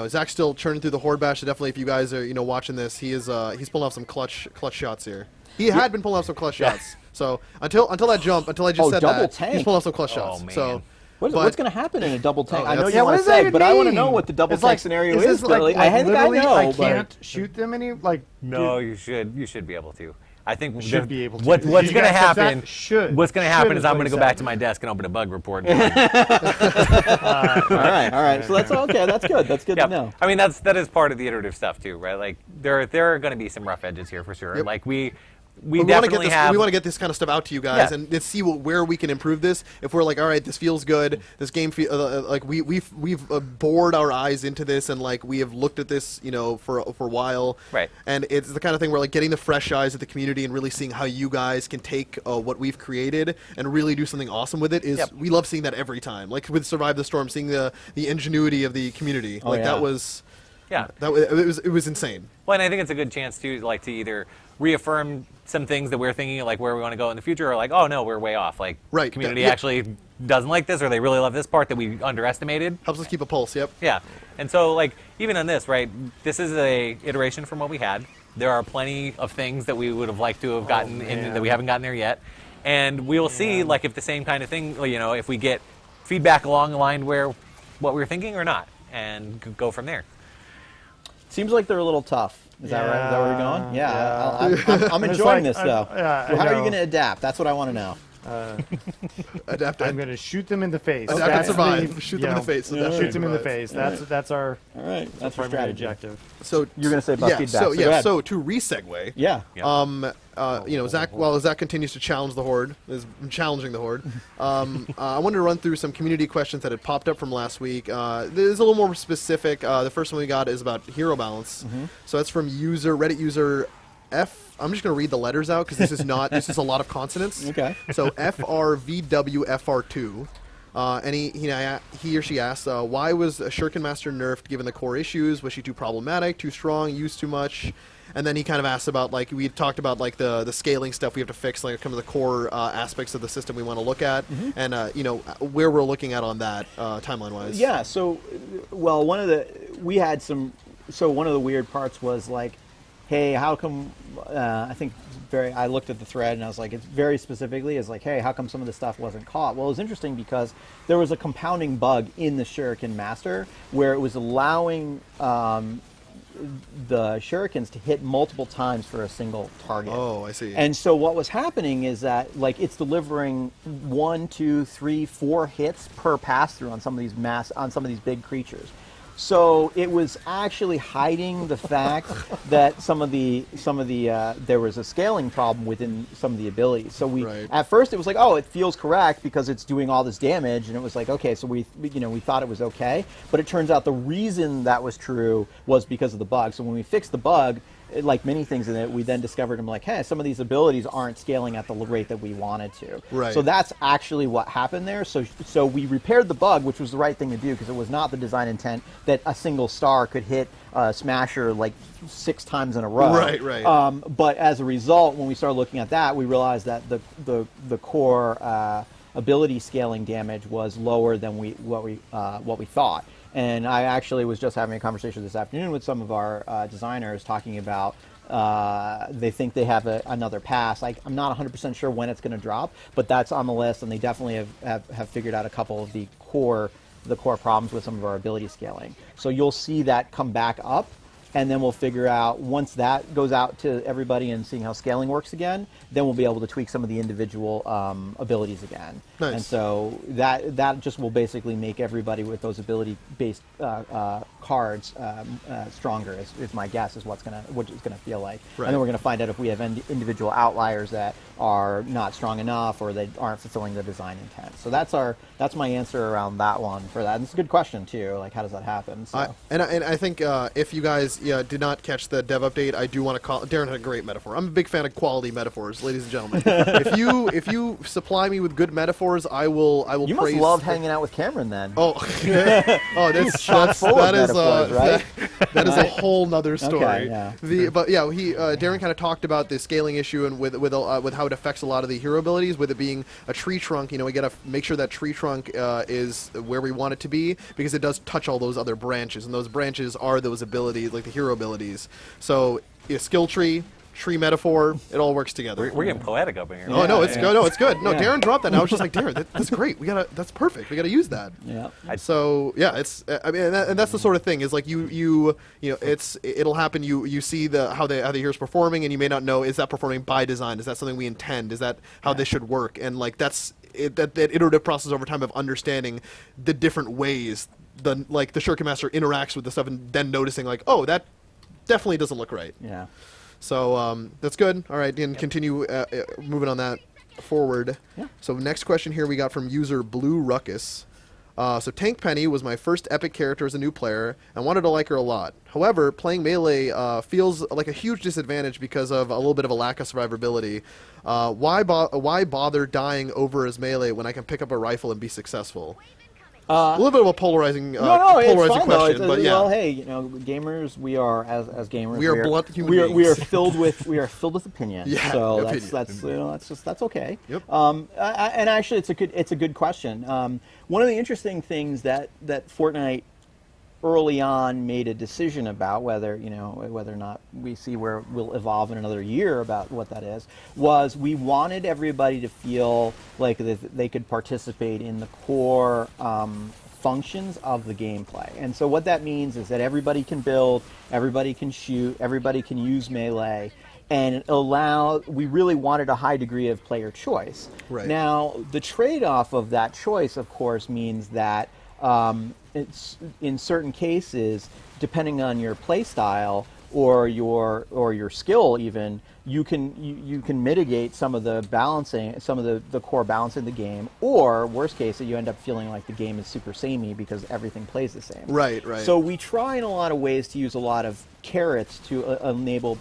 Zach's still churning through the Horde Bash. So definitely, if you guys are watching this, he's pulling off some clutch shots here. He had been pulling off some clutch shots. So until that jump, until I just said double that, tank. he's pulling off some clutch shots. Man. So. What's going to happen in a double tank? I know yeah, you want to say, but I want to know what the double tank scenario is, Billy. I think I know. I can't shoot them any like. No, you should be able to. I think should be able to. What's going to happen? What's going to happen is I'm going to go back said. to my desk and open a bug report. All right. So that's okay. That's good. That's good to know. I mean, that is part of the iterative stuff too, right? Like there are going to be some rough edges here for sure. Yep. We want to get this kind of stuff out to you guys and let's see where we can improve this. If we're like, all right, this feels good. This game like we've bored our eyes into this and like we have looked at this for a while. Right. And it's the kind of thing where like getting the fresh eyes of the community and really seeing how you guys can take what we've created and really do something awesome with it is we love seeing that every time. Like with Survive the Storm, seeing the ingenuity of the community. That was. Yeah. It was insane. Well, and I think it's a good chance to either reaffirm some things that we're thinking like where we want to go in the future, or like, oh no, we're way off. Like, community actually doesn't like this, or they really love this part that we underestimated. Helps us keep a pulse. Yep. Yeah, and so like even on this, right? This is a iteration from what we had. There are plenty of things that we would have liked to have gotten in that we haven't gotten there yet, and we will see like if the same kind of thing, if we get feedback along the line where what we were thinking or not, and go from there. Seems like they're a little tough. Is that right? Is that where we're going? Yeah. I'm enjoying this, though. How are you going to adapt? That's what I want to know. Adapt. I'm going to shoot them in the face. Adapt and survive. Shoot them in the face. Shoot them in the face. That's our That's our primary objective. So you're going to say about feedback. So to re-segue. Yeah. Zach. While Zach continues to challenge the Horde, is challenging the Horde. I wanted to run through some community questions that had popped up from last week. This is a little more specific. The first one we got is about hero balance. So that's from Reddit user F. I'm just going to read the letters out because this is not. This is a lot of consonants. Okay. So FRVWFR2. And he or she asks, why was Shuriken Master nerfed given the core issues? Was she too problematic, too strong, used too much? And then he kind of asks about, like, we talked about, like, the scaling stuff we have to fix, like, some of the core aspects of the system we want to look at, and, where we're looking at on that timeline-wise. Yeah, so, one of the weird parts was, like, hey, how come, I looked at the thread and I was like, it's very specifically is like, hey, how come some of the stuff wasn't caught? Well, it was interesting because there was a compounding bug in the Shuriken Master where it was allowing the shurikens to hit multiple times for a single target. Oh, I see. And so what was happening is that like it's delivering 1, 2, 3, 4 hits per pass through on some of these big creatures. So it was actually hiding the fact that some of the there was a scaling problem within some of the abilities. So at first it was like, oh, it feels correct because it's doing all this damage, and it was like, okay, so we thought it was okay, but it turns out the reason that was true was because of the bug. So when we fixed the bug, like many things in it, we then discovered I'm like, hey, some of these abilities aren't scaling at the rate that we wanted to. Right. So that's actually what happened there. So we repaired the bug, which was the right thing to do because it was not the design intent that a single star could hit Smasher like 6 times in a row. Right. But as a result, when we started looking at that, we realized that the core ability scaling damage was lower than what we thought. And I actually was just having a conversation this afternoon with some of our designers talking about they think they have another pass. I'm not 100% sure when it's going to drop, but that's on the list, and they definitely have figured out a couple of the core problems with some of our ability scaling. So you'll see that come back up, and then we'll figure out, once that goes out to everybody and seeing how scaling works again, then we'll be able to tweak some of the individual abilities again. Nice. And so that just will basically make everybody with those ability-based cards stronger, is my guess, is what it's gonna feel like. Right. And then we're gonna find out if we have individual outliers that are not strong enough or they aren't fulfilling the design intent. So that's my answer around that one for that. And it's a good question too. Like, how does that happen? So. And I think if you guys did not catch the dev update, I do want to call. Darren had a great metaphor. I'm a big fan of quality metaphors, ladies and gentlemen. if you supply me with good metaphors, I will. You praise. must love hanging out with Cameron then. Oh, that's full of metaphors, right? that is a whole nother story. Okay, yeah. Darren kind of talked about the scaling issue and with how it affects a lot of the hero abilities. With it being a tree trunk, we got to make sure that tree trunk is where we want it to be, because it does touch all those other branches, and those branches are those abilities, like the hero abilities. So skill tree metaphor, it all works together. We're getting poetic up in here. Oh no, it's good. No, it's good. No, Yeah. Darren dropped that. And I was just like, Darren, that's great. That's perfect. We gotta use that. Yeah. So yeah, it's. I mean, and that's the sort of thing. Is like it'll happen. You see how the hero's performing, and you may not know, is that performing by design? Is that something we intend? Is that how this should work? And like that iterative process over time of understanding the different ways the Shuriken Master interacts with the stuff, and then noticing like, oh, that definitely doesn't look right. Yeah. So that's good. All right, and continue moving on that forward. Yeah. So next question here we got from user Blue Ruckus. So Tank Penny was my first epic character as a new player, and wanted to like her a lot. However, playing melee feels like a huge disadvantage because of a little bit of a lack of survivability. Why bother dying over as melee when I can pick up a rifle and be successful? A little bit of a polarizing, It's polarizing fine, question, though. but yeah. Well, hey, gamers, we are as gamers. We are blunt human we are beings. filled with opinion. Yeah, so opinion. that's okay. Yep. And actually, it's a good question. One of the interesting things that Fortnite early on made a decision about, whether or not we see where we'll evolve in another year about what that is, was we wanted everybody to feel like they could participate in the core functions of the gameplay. And so what that means is that everybody can build, everybody can shoot, everybody can use melee, and we really wanted a high degree of player choice. Right. Now, the trade-off of that choice, of course, means that it's, in certain cases, depending on your play style or your skill, even you can mitigate some of the balancing, some of the core balance in the game, or worst case, you end up feeling like the game is super samey because everything plays the same. Right. So we try in a lot of ways to use a lot of carrots to enable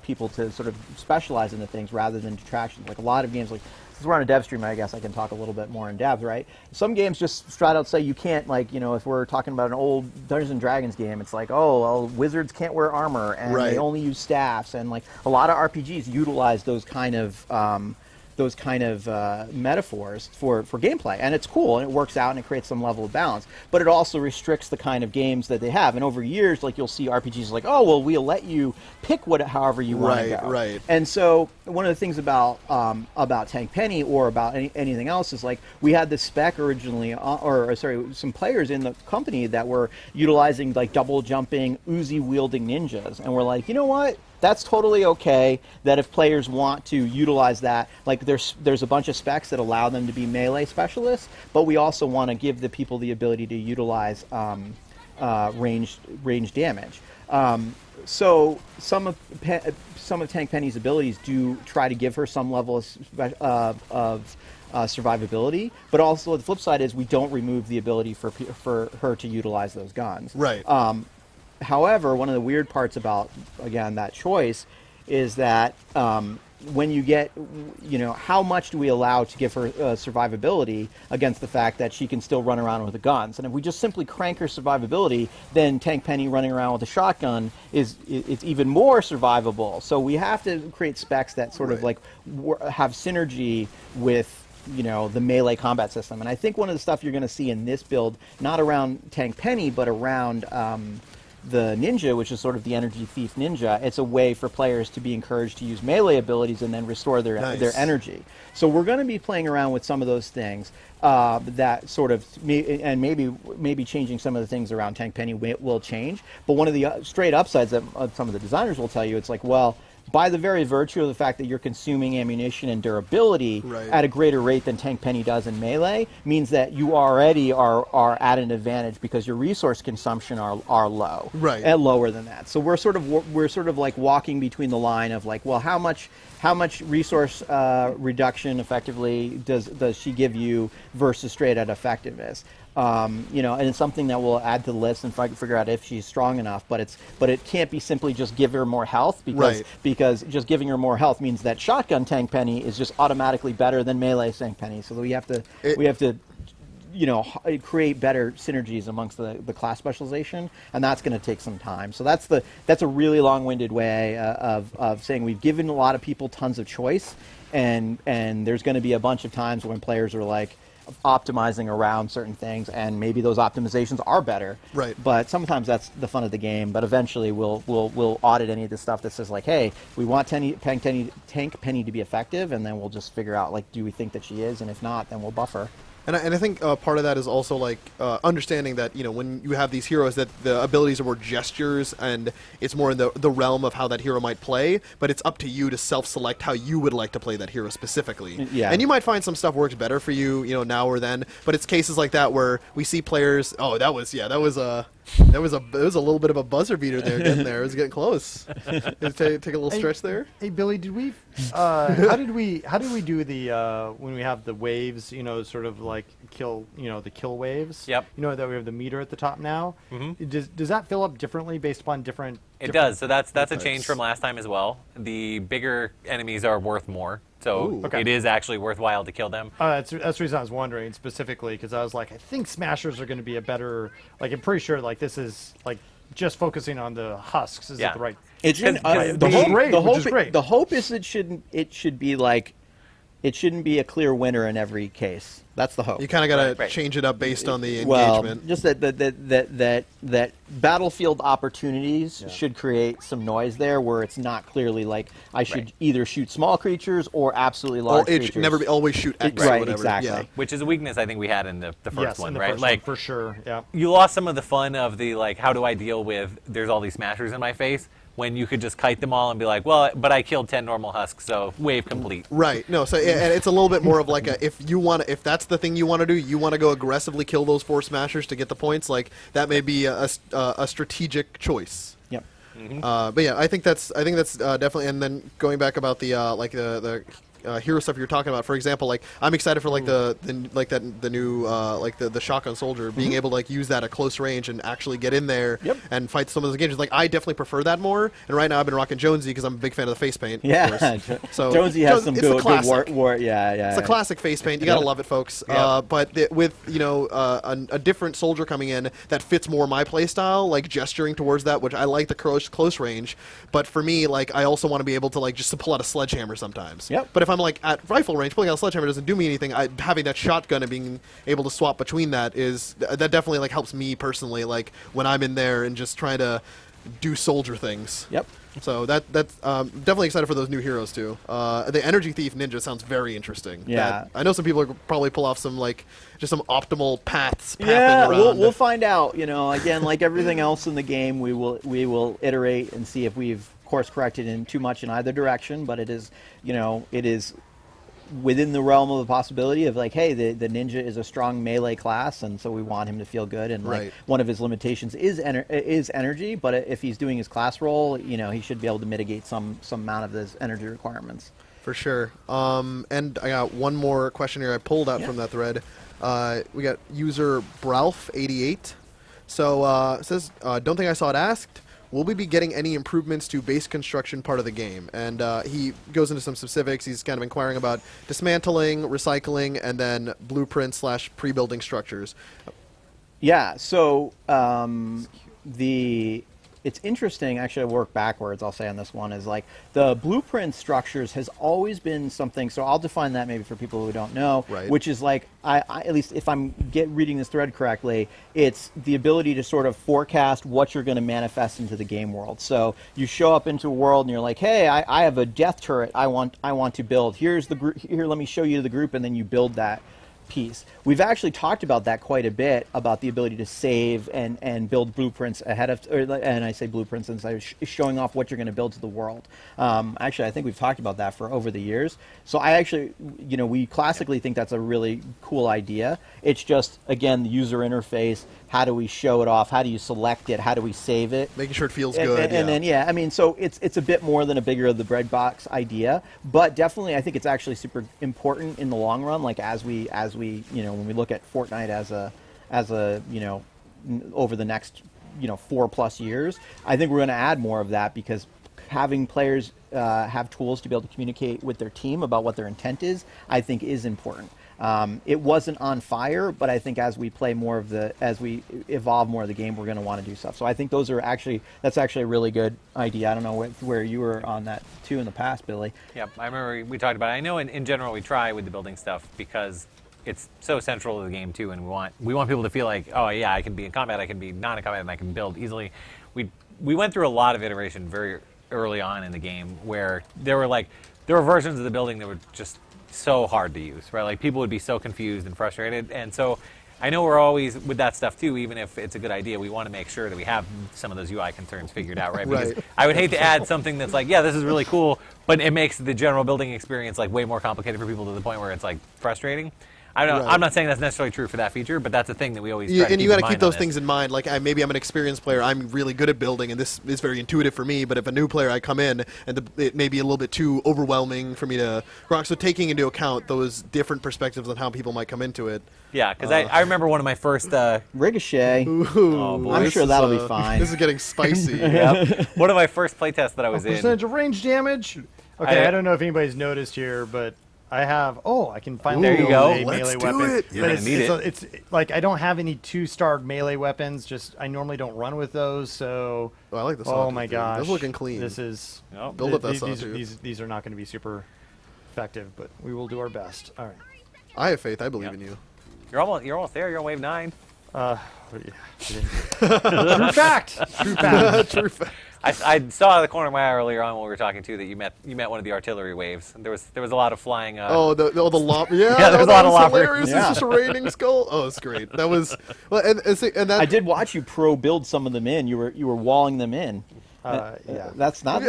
people to sort of specialize into things rather than detractions. Like a lot of games, like, since we're on a dev stream, I guess I can talk a little bit more in depth, right? Some games just straight out say you can't, if we're talking about an old Dungeons and Dragons game, it's like, oh, well, wizards can't wear armor, and they only use staffs, and like a lot of RPGs utilize those kind of kind of metaphors for gameplay, and it's cool and it works out and it creates some level of balance. But it also restricts the kind of games that they have. And over years, like you'll see RPGs like, oh well, we'll let you pick however you want to go. Right. And so one of the things about Tank Penny or about anything else is like we had this spec originally, some players in the company that were utilizing like double jumping, Uzi wielding ninjas, and we're like, you know what? That's totally okay. That if players want to utilize that, like there's a bunch of specs that allow them to be melee specialists, but we also want to give the people the ability to utilize range damage. So some of Tank Penny's abilities do try to give her some level of survivability, but also the flip side is we don't remove the ability for her to utilize those guns. Right. However, one of the weird parts about, again, that choice is that when you get, how much do we allow to give her survivability against the fact that she can still run around with the guns? And if we just simply crank her survivability, then Tank Penny running around with a shotgun it's even more survivable. So we have to create specs that sort of like have synergy with the melee combat system. And I think one of the stuff you're going to see in this build, not around Tank Penny, but around the ninja, which is sort of the energy thief ninja, it's a way for players to be encouraged to use melee abilities and then restore their energy. So we're going to be playing around with some of those things that sort of, and maybe changing some of the things around Tank Penny will change. But one of the straight upsides that some of the designers will tell you, it's like, well, by the very virtue of the fact that you're consuming ammunition and durability at a greater rate than Tank Penny does in melee, means that you already are at an advantage because your resource consumption are low, and lower than that. So we're sort of like walking between the line of like, well, how much resource reduction effectively does she give you versus straight at effectiveness? And it's something that we'll add to the list and figure out if she's strong enough. But it can't be simply just give her more health because just giving her more health means that shotgun Tank Penny is just automatically better than melee Tank Penny. So we have to create better synergies amongst the class specialization, and that's going to take some time. So that's a really long-winded way of saying we've given a lot of people tons of choice, and there's going to be a bunch of times when players are like optimizing around certain things, and maybe those optimizations are better. Right. But sometimes that's the fun of the game. But eventually, we'll audit any of the stuff that says like, hey, we want Tank Penny to be effective, and then we'll just figure out like, do we think that she is, and if not, then we'll buff her. And I think part of that is also like understanding that when you have these heroes, that the abilities are more gestures and it's more in the realm of how that hero might play, but it's up to you to self-select how you would like to play that hero specifically. Yeah. And you might find some stuff works better for you, now or then, but it's cases like that where we see players, that was a little bit of a buzzer beater there getting there. It was getting close. Take a little stretch there. Hey Billy, did we how did we do the when we have the waves, sort of like kill, the kill waves? Yep. That we have the meter at the top now. Mm-hmm. Does that fill up differently based upon different? It does. So that's a change from last time as well. The bigger enemies are worth more. So it is actually worthwhile to kill them. That's the reason I was wondering specifically, because I was like, I think Smashers are going to be a better, like, I'm pretty sure like this is like just focusing on the husks. Is it the right? It should. The hope is it should be like, it shouldn't be a clear winner in every case. That's the hope. You kind of got to change it up based on the engagement. Well, just that battlefield opportunities should create some noise there, where it's not clearly like I should either shoot small creatures or absolutely large creatures. Never always shoot X or whatever. Exactly. Yeah. Which is a weakness I think we had in the first one, in the right? First like one, for sure. Yeah. You lost some of the fun of the like, how do I deal with there's all these smashers in my face, when you could just kite them all and be like, well, but I killed 10 normal husks, so wave complete. Right. No, so and it's a little bit more of like if that's the thing you want to do, you want to go aggressively kill those 4 smashers to get the points, like that may be a strategic choice. Yep. Mm-hmm. But yeah, I think that's definitely. And then going back about the the hero stuff you're talking about, for example, like I'm excited for like the new like the shotgun soldier being able to like use that at close range and actually get in there and fight some of those engagements. Like I definitely prefer that more. And right now I've been rocking Jonesy because I'm a big fan of the face paint. Yeah, so Jonesy has some good war. It's a classic face paint. You gotta love it, folks. But with a different soldier coming in that fits more my play style, like gesturing towards that, which I like the close range. But for me, like I also want to be able to like just to pull out a sledgehammer sometimes. Yep. But if I'm I'm like at rifle range, pulling out a sledgehammer doesn't do me anything. Having that shotgun and being able to swap between that that definitely like helps me personally. Like when I'm in there and just trying to do soldier things. Yep. So that's definitely excited for those new heroes too. The Energy Thief Ninja sounds very interesting. Yeah. I know some people are probably pull off some like just some optimal paths. Yeah, around. we'll find out. You know, again, like everything else in the game, we will iterate and see if we've course corrected in too much in either direction. But it is, you know, it is within the realm of the possibility of like, hey, the ninja is a strong melee class, and so we want him to feel good. And like one of his limitations is energy, but if he's doing his class role, you know, he should be able to mitigate some amount of those energy requirements. For sure. And I got one more question here I pulled out from that thread. We got user Bralf88. So it says, don't think I saw it asked. Will we be getting any improvements to base construction part of the game? And he goes into some specifics. He's kind of inquiring about dismantling, recycling, and then blueprint / pre-building structures. Yeah, so it's interesting, actually I work backwards, I'll say on this one, is like the blueprint structures has always been something, so I'll define that maybe for people who don't know, which is like, I at least if I'm reading this thread correctly, it's the ability to sort of forecast what you're going to manifest into the game world. So you show up into a world and you're like, hey, I have a death turret I want to build. Here's the here, let me show you the group, and then you build that piece. We've actually talked about that quite a bit, about the ability to save and build blueprints ahead of, and I say blueprints since I'm showing off what you're going to build to the world. Actually, I think we've talked about that for over the years. So I actually, you know, we classically think that's a really cool idea. It's just, again, the user interface. How do we show it off? How do you select it? How do we save it? Making sure it feels good. And then, I mean, so it's a bit more than a bigger of the bread box idea, but definitely I think it's actually super important in the long run. Like as we you know, when we look at Fortnite as a you know, over the next, you know, 4+ years, I think we're going to add more of that, because having players have tools to be able to communicate with their team about what their intent is, I think is important. It wasn't on fire, but I think as we play more of as we evolve more of the game, we're going to want to do stuff. So I think that's actually a really good idea. I don't know where you were on that too in the past, Billy. Yep, I remember we talked about it. I know in general we try with the building stuff because it's so central to the game too, and we want people to feel like, oh yeah, I can be in combat, I can be not in combat, and I can build easily. We went through a lot of iteration very early on in the game where there were versions of the building that were just so hard to use, right? Like people would be so confused and frustrated, and so I know we're always with that stuff too. Even if it's a good idea, we want to make sure that we have some of those UI concerns figured out, right? Because I would hate to add something that's like, yeah, this is really cool, but it makes the general building experience like way more complicated for people to the point where it's like frustrating. I don't know. I'm not saying that's necessarily true for that feature, but that's a thing that we always try to keep in mind. And you got to keep those things in mind. Like maybe I'm an experienced player, I'm really good at building, and this is very intuitive for me. But if a new player, I come in and it may be a little bit too overwhelming for me to rock. So taking into account those different perspectives on how people might come into it. Yeah, because I remember one of my first Ricochet. Ooh, I'm sure that'll be fine. This is getting spicy. Yep. One of my first playtests that I was in. Percentage of range damage. Okay, I don't know if anybody's noticed here, but I have. Oh, I can finally There you build go. a melee weapon. You're gonna need it. It's like I don't have any 2-star melee weapons. Just I normally don't run with those. So. Oh, I like this. Oh my gosh, this is looking clean. This is. Build up that sawtooth. These are not going to be super effective, but we will do our best. All right. I have faith. I believe in you. You're almost there. You're on wave 9. Yeah. True fact. True fact. True fact. I saw out of the corner of my eye earlier on when we were talking too that you met one of the artillery waves. There was a lot of flying. The lop. Yeah, yeah, there was a lot of loppers. Hilarious. Yeah. It's just a raining skull. Oh, it's great. That was well, and that I did watch you build some of them in. You were walling them in. Yeah. That's not bad.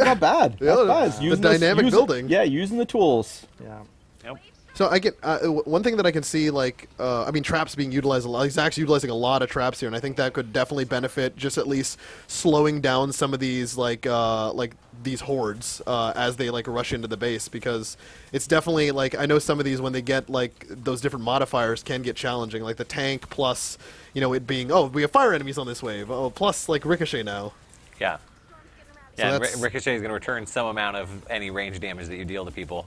Yeah, That's bad. the dynamic building. Yeah, using the tools. Yeah. Yep. So I get one thing that I can see, like I mean, traps being utilized a lot. He's actually utilizing a lot of traps here, and I think that could definitely benefit just at least slowing down some of these like these hordes as they like rush into the base, because it's definitely like I know some of these when they get like those different modifiers can get challenging, like the tank plus it being we have fire enemies on this wave, plus like Ricochet now. Yeah. So Yeah, that's- Ricochet is going to return some amount of any range damage that you deal to people.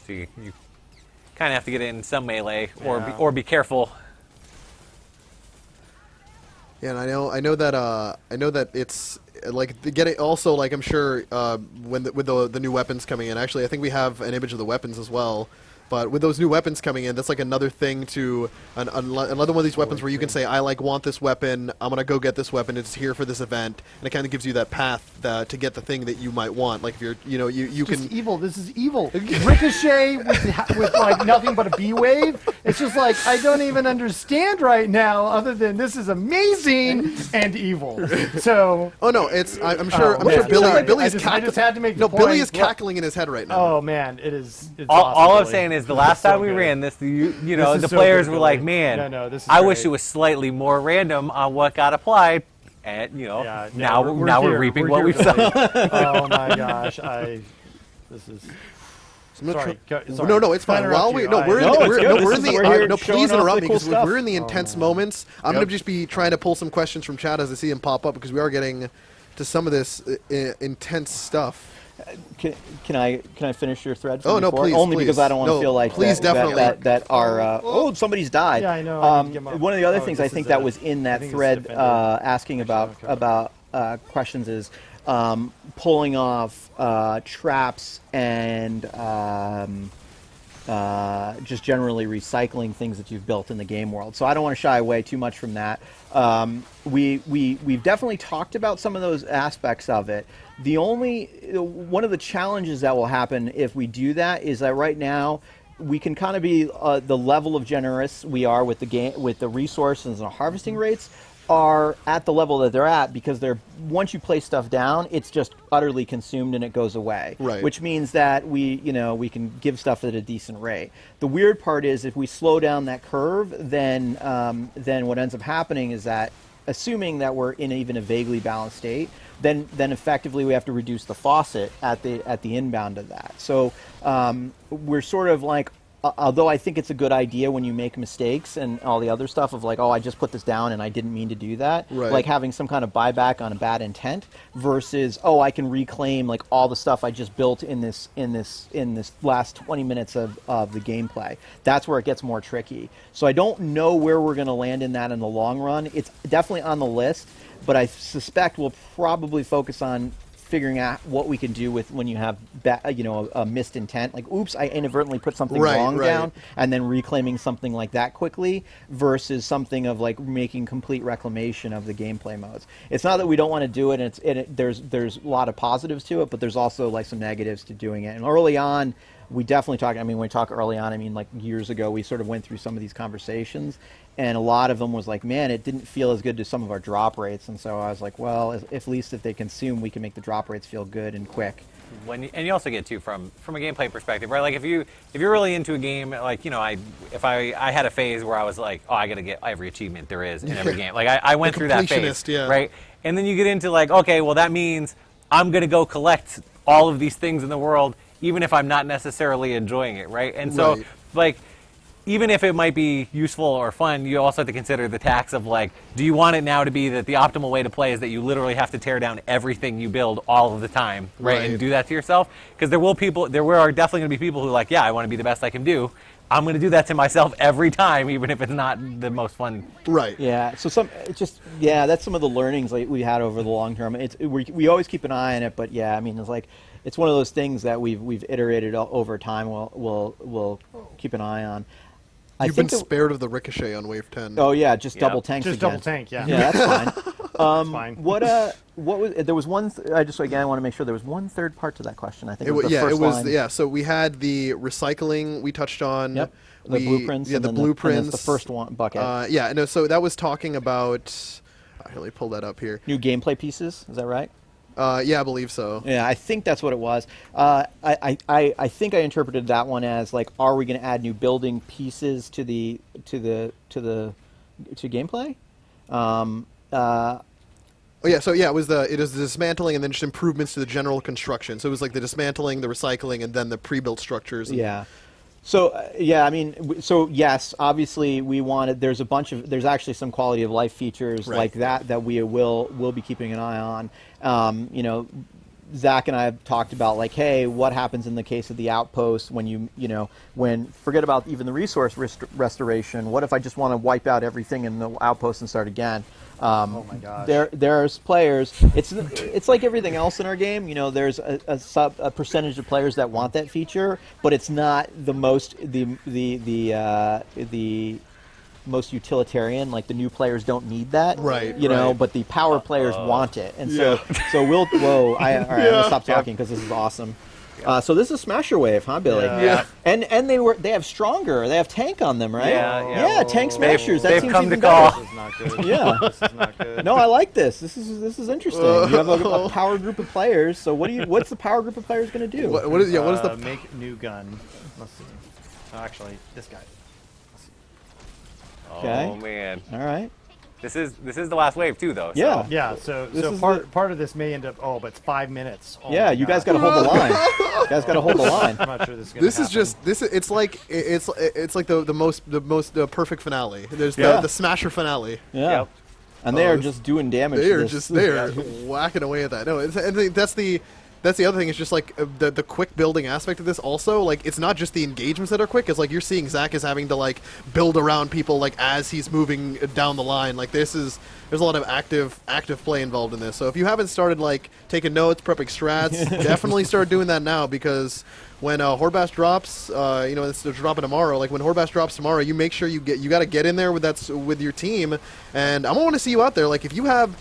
So you kind of have to get in some melee or be careful. Yeah, and I know that it's like getting also like I'm sure with the new weapons coming in. Actually, I think we have an image of the weapons as well. But with those new weapons coming in, that's like another thing to another one of these weapons where you can say, I want this weapon. I'm gonna go get this weapon. It's here for this event, and it kind of gives you that path to get the thing that you might want. Like if you're, you Just can. evil. This is evil. Ricochet with like nothing but a B wave. It's just like I don't even understand right now. Other than this is amazing and evil. So. Oh no, I'm sure man. Billy's I just had to make the no, point. Billy is cackling in his head right now. Oh man, it's All awesome, I'm Billy. saying is the last time we ran this, the is so players good, were like, Billy. man, No, this is I wish great. it was slightly more random on what got applied. And, Yeah, now we're here. reaping We're what here, we've Billy. sown. Oh my gosh, this is. Sorry. No, it's fine. While we we're in No, the, it's we're, good. no, This we're is in the we're here no, showing please off interrupt the me cool because stuff. we're in the intense moments. I'm gonna just be trying to pull some questions from chat as I see them pop up because we are getting to some of this intense stuff. Can I finish your thread? From Oh, no, before? please, Only please. because I don't want to No, feel like please, definitely. that our somebody's died. Yeah, I know. I need to get my- One of the other oh, things this I think is that a- was in I that think it's thread defended. asking about questions is pulling off traps and just generally recycling things that you've built in the game world. So I don't want to shy away too much from that. We've definitely talked about some of those aspects of it. One of the challenges that will happen if we do that is that right now we can kind of be the level of generous we are with the game, with the resources and harvesting rates are at the level that they're at because once you place stuff down, it's just utterly consumed and it goes away. Right. Which means that we can give stuff at a decent rate. The weird part is if we slow down that curve, then what ends up happening is that assuming that we're in even a vaguely balanced state, then effectively we have to reduce the faucet at the inbound of that. So we're sort of like, although I think it's a good idea when you make mistakes and all the other stuff of like, oh, I just put this down and I didn't mean to do that. Right. Like having some kind of buyback on a bad intent versus, oh, I can reclaim like all the stuff I just built in this last 20 minutes of the gameplay. That's where it gets more tricky. So I don't know where we're going to land in that in the long run. It's definitely on the list, but I suspect we'll probably focus on figuring out what we can do with when you have a missed intent, like oops, I inadvertently put something wrong down, and then reclaiming something like that quickly versus something of like making complete reclamation of the gameplay modes. It's not that we don't want to do it, and there's a lot of positives to it, but there's also like some negatives to doing it. And early on, we definitely talk. I mean, when we talk early on, I mean like years ago, we sort of went through some of these conversations. And a lot of them was like, man, it didn't feel as good to some of our drop rates. And so I was like, well, at least if they consume, we can make the drop rates feel good and quick. And you also get too from a gameplay perspective, right? Like if you're really into a game, like if I had a phase where I was like, oh, I got to get every achievement there is in every game. Like I went through that phase, right? And then you get into like, okay, well that means I'm gonna go collect all of these things in the world, even if I'm not necessarily enjoying it, right? And so like, even if it might be useful or fun, you also have to consider the tax of like, do you want it now to be that the optimal way to play is that you literally have to tear down everything you build all of the time, right? And do that to yourself? Because there are definitely going to be people who are like, yeah, I want to be the best I can do. I'm going to do that to myself every time, even if it's not the most fun. Right. Yeah. So that's some of the learnings like we had over the long term. We always keep an eye on it, but yeah, I mean, it's one of those things that we've iterated over time. We'll keep an eye on. You've been spared of the ricochet on wave 10. Oh yeah, just double tanks. Just again. double tank, yeah. Yeah, that's fine. That's fine. What was there was one? I want to make sure there was one third part to that question. I think it was the first line. So we had the recycling we touched on. Yep. The blueprints. Yeah, the blueprints. And the first one bucket. Yeah. No. So that was talking about. Let me pull that up here. New gameplay pieces. Is that right? Yeah, I believe so. Yeah, I think that's what it was. I think I interpreted that one as like, are we going to add new building pieces to gameplay? It is the dismantling and then just improvements to the general construction. So it was like the dismantling, the recycling, and then the pre-built structures. Yeah. So I mean, so yes, obviously we wanted. There's actually some quality of life features like that we will be keeping an eye on. Zach and I have talked about, like, hey, what happens in the case of the outpost when when forget about even the resource restoration. What if I just want to wipe out everything in the outpost and start again? Oh my gosh. There's players. It's like everything else in our game. There's a percentage of players that want that feature, but it's not the most most utilitarian. Like, the new players don't need that, Right, but the power players want it, and so we'll. Whoa! All right, I'm gonna stop talking because this is awesome. So this is Smasher Wave, huh, Billy? Yeah. And they have Stronger. They have Tank on them, right? Yeah. Tank Smashers. That They've seems come even to call. better. This is not good. Yeah. This is not good. No, I like this. This is interesting. You have a power group of players. So what's the power group of players going to do? What is the make new gun? Let's see. Oh, actually, this guy. Let's see. Okay. Oh man. All right. This is the last wave too, though. So. Yeah. Yeah. So This is part of this may end up. Oh, but it's 5 minutes. Oh Yeah, my you guys God. got to hold the line. You guys got to hold the line. I'm not sure this is gonna This is happen. just this. It's like the most perfect finale. There's Yeah. the Smasher finale. Yeah. Yep. And they are this- just doing damage. They to are this. just whacking away at that. No, and that's the other thing. It's just like the quick building aspect of this. Also, like, it's not just the engagements that are quick. It's like you're seeing Zach is having to like build around people like as he's moving down the line. Like, there's a lot of active play involved in this. So if you haven't started like taking notes, prepping strats, definitely start doing that now, because when Horde Bash drops, it's dropping tomorrow. Like, when Horde Bash drops tomorrow, you make sure you got to get in there with your team, and I want to see you out there. Like, if you have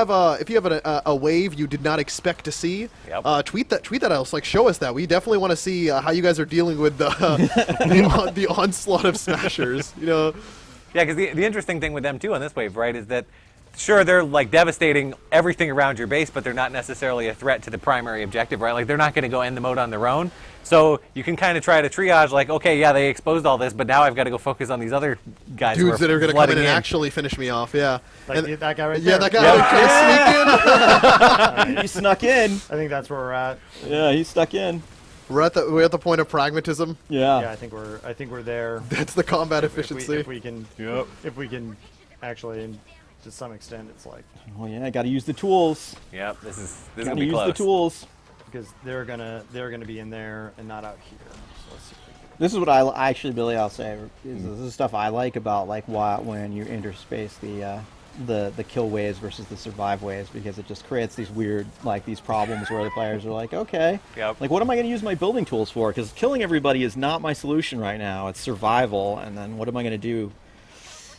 a wave you did not expect to see, Yep. tweet that out. Like, show us that. We definitely want to see how you guys are dealing with the the onslaught of smashers. Yeah, because the interesting thing with them too on this wave, right, is that sure, they're like devastating everything around your base, but they're not necessarily a threat to the primary objective, right? Like, they're not going to go end the mode on their own. So you can kind of try to triage, like, okay, yeah, they exposed all this, but now I've got to go focus on these other guys who Dudes that are going to come in flooding and actually finish me off. Yeah. Like And- that guy right yeah, there. that guy trying to sneak in. He snuck in. I think that's where we're at. Yeah, he stuck in. We're at the point of pragmatism. Yeah. Yeah, I think we're there. That's the combat If efficiency. we can actually, and to some extent, it's like, Oh yeah, I got to use the tools. Yep, this is Got gonna to be use close. the tools. because they're gonna be in there and not out here. So let's see if we can. This is what actually, Billy, I'll say. This is stuff I like about like when you interspace the kill waves versus the survive waves, because it just creates these weird these problems where the players are like, okay, Yep. like, what am I going to use my building tools for? Because killing everybody is not my solution right now. It's survival, and then what am I going to do?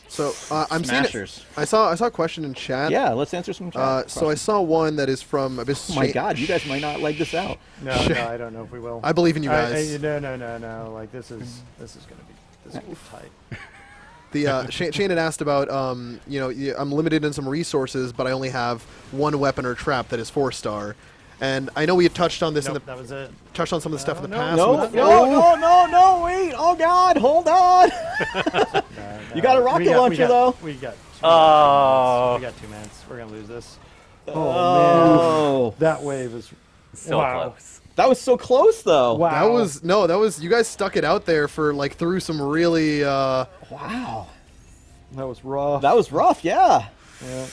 So I'm seeing. Smashers. I saw a question in chat. Yeah, let's answer some chat So I questions. saw one that is from Abyss. Oh my God, you guys might not like this out. No, I don't know if we will. I believe in you guys. No. Like this is gonna be tight. The Shane had asked about I'm limited in some resources, but I only have one weapon or trap that is 4-star, and I know we had touched on this Nope, that was it. touched on some of the stuff in the no, past. No, with- no, wait. Oh God, hold on. You got a rocket launcher, though. We got. Oh. We got 2 minutes. We're gonna lose this. Oh, That wave is So Wow. close. that was so close, though. wow. That was you guys stuck it out there for like through some really Wow, That was rough. that was rough. Yeah. Yeah.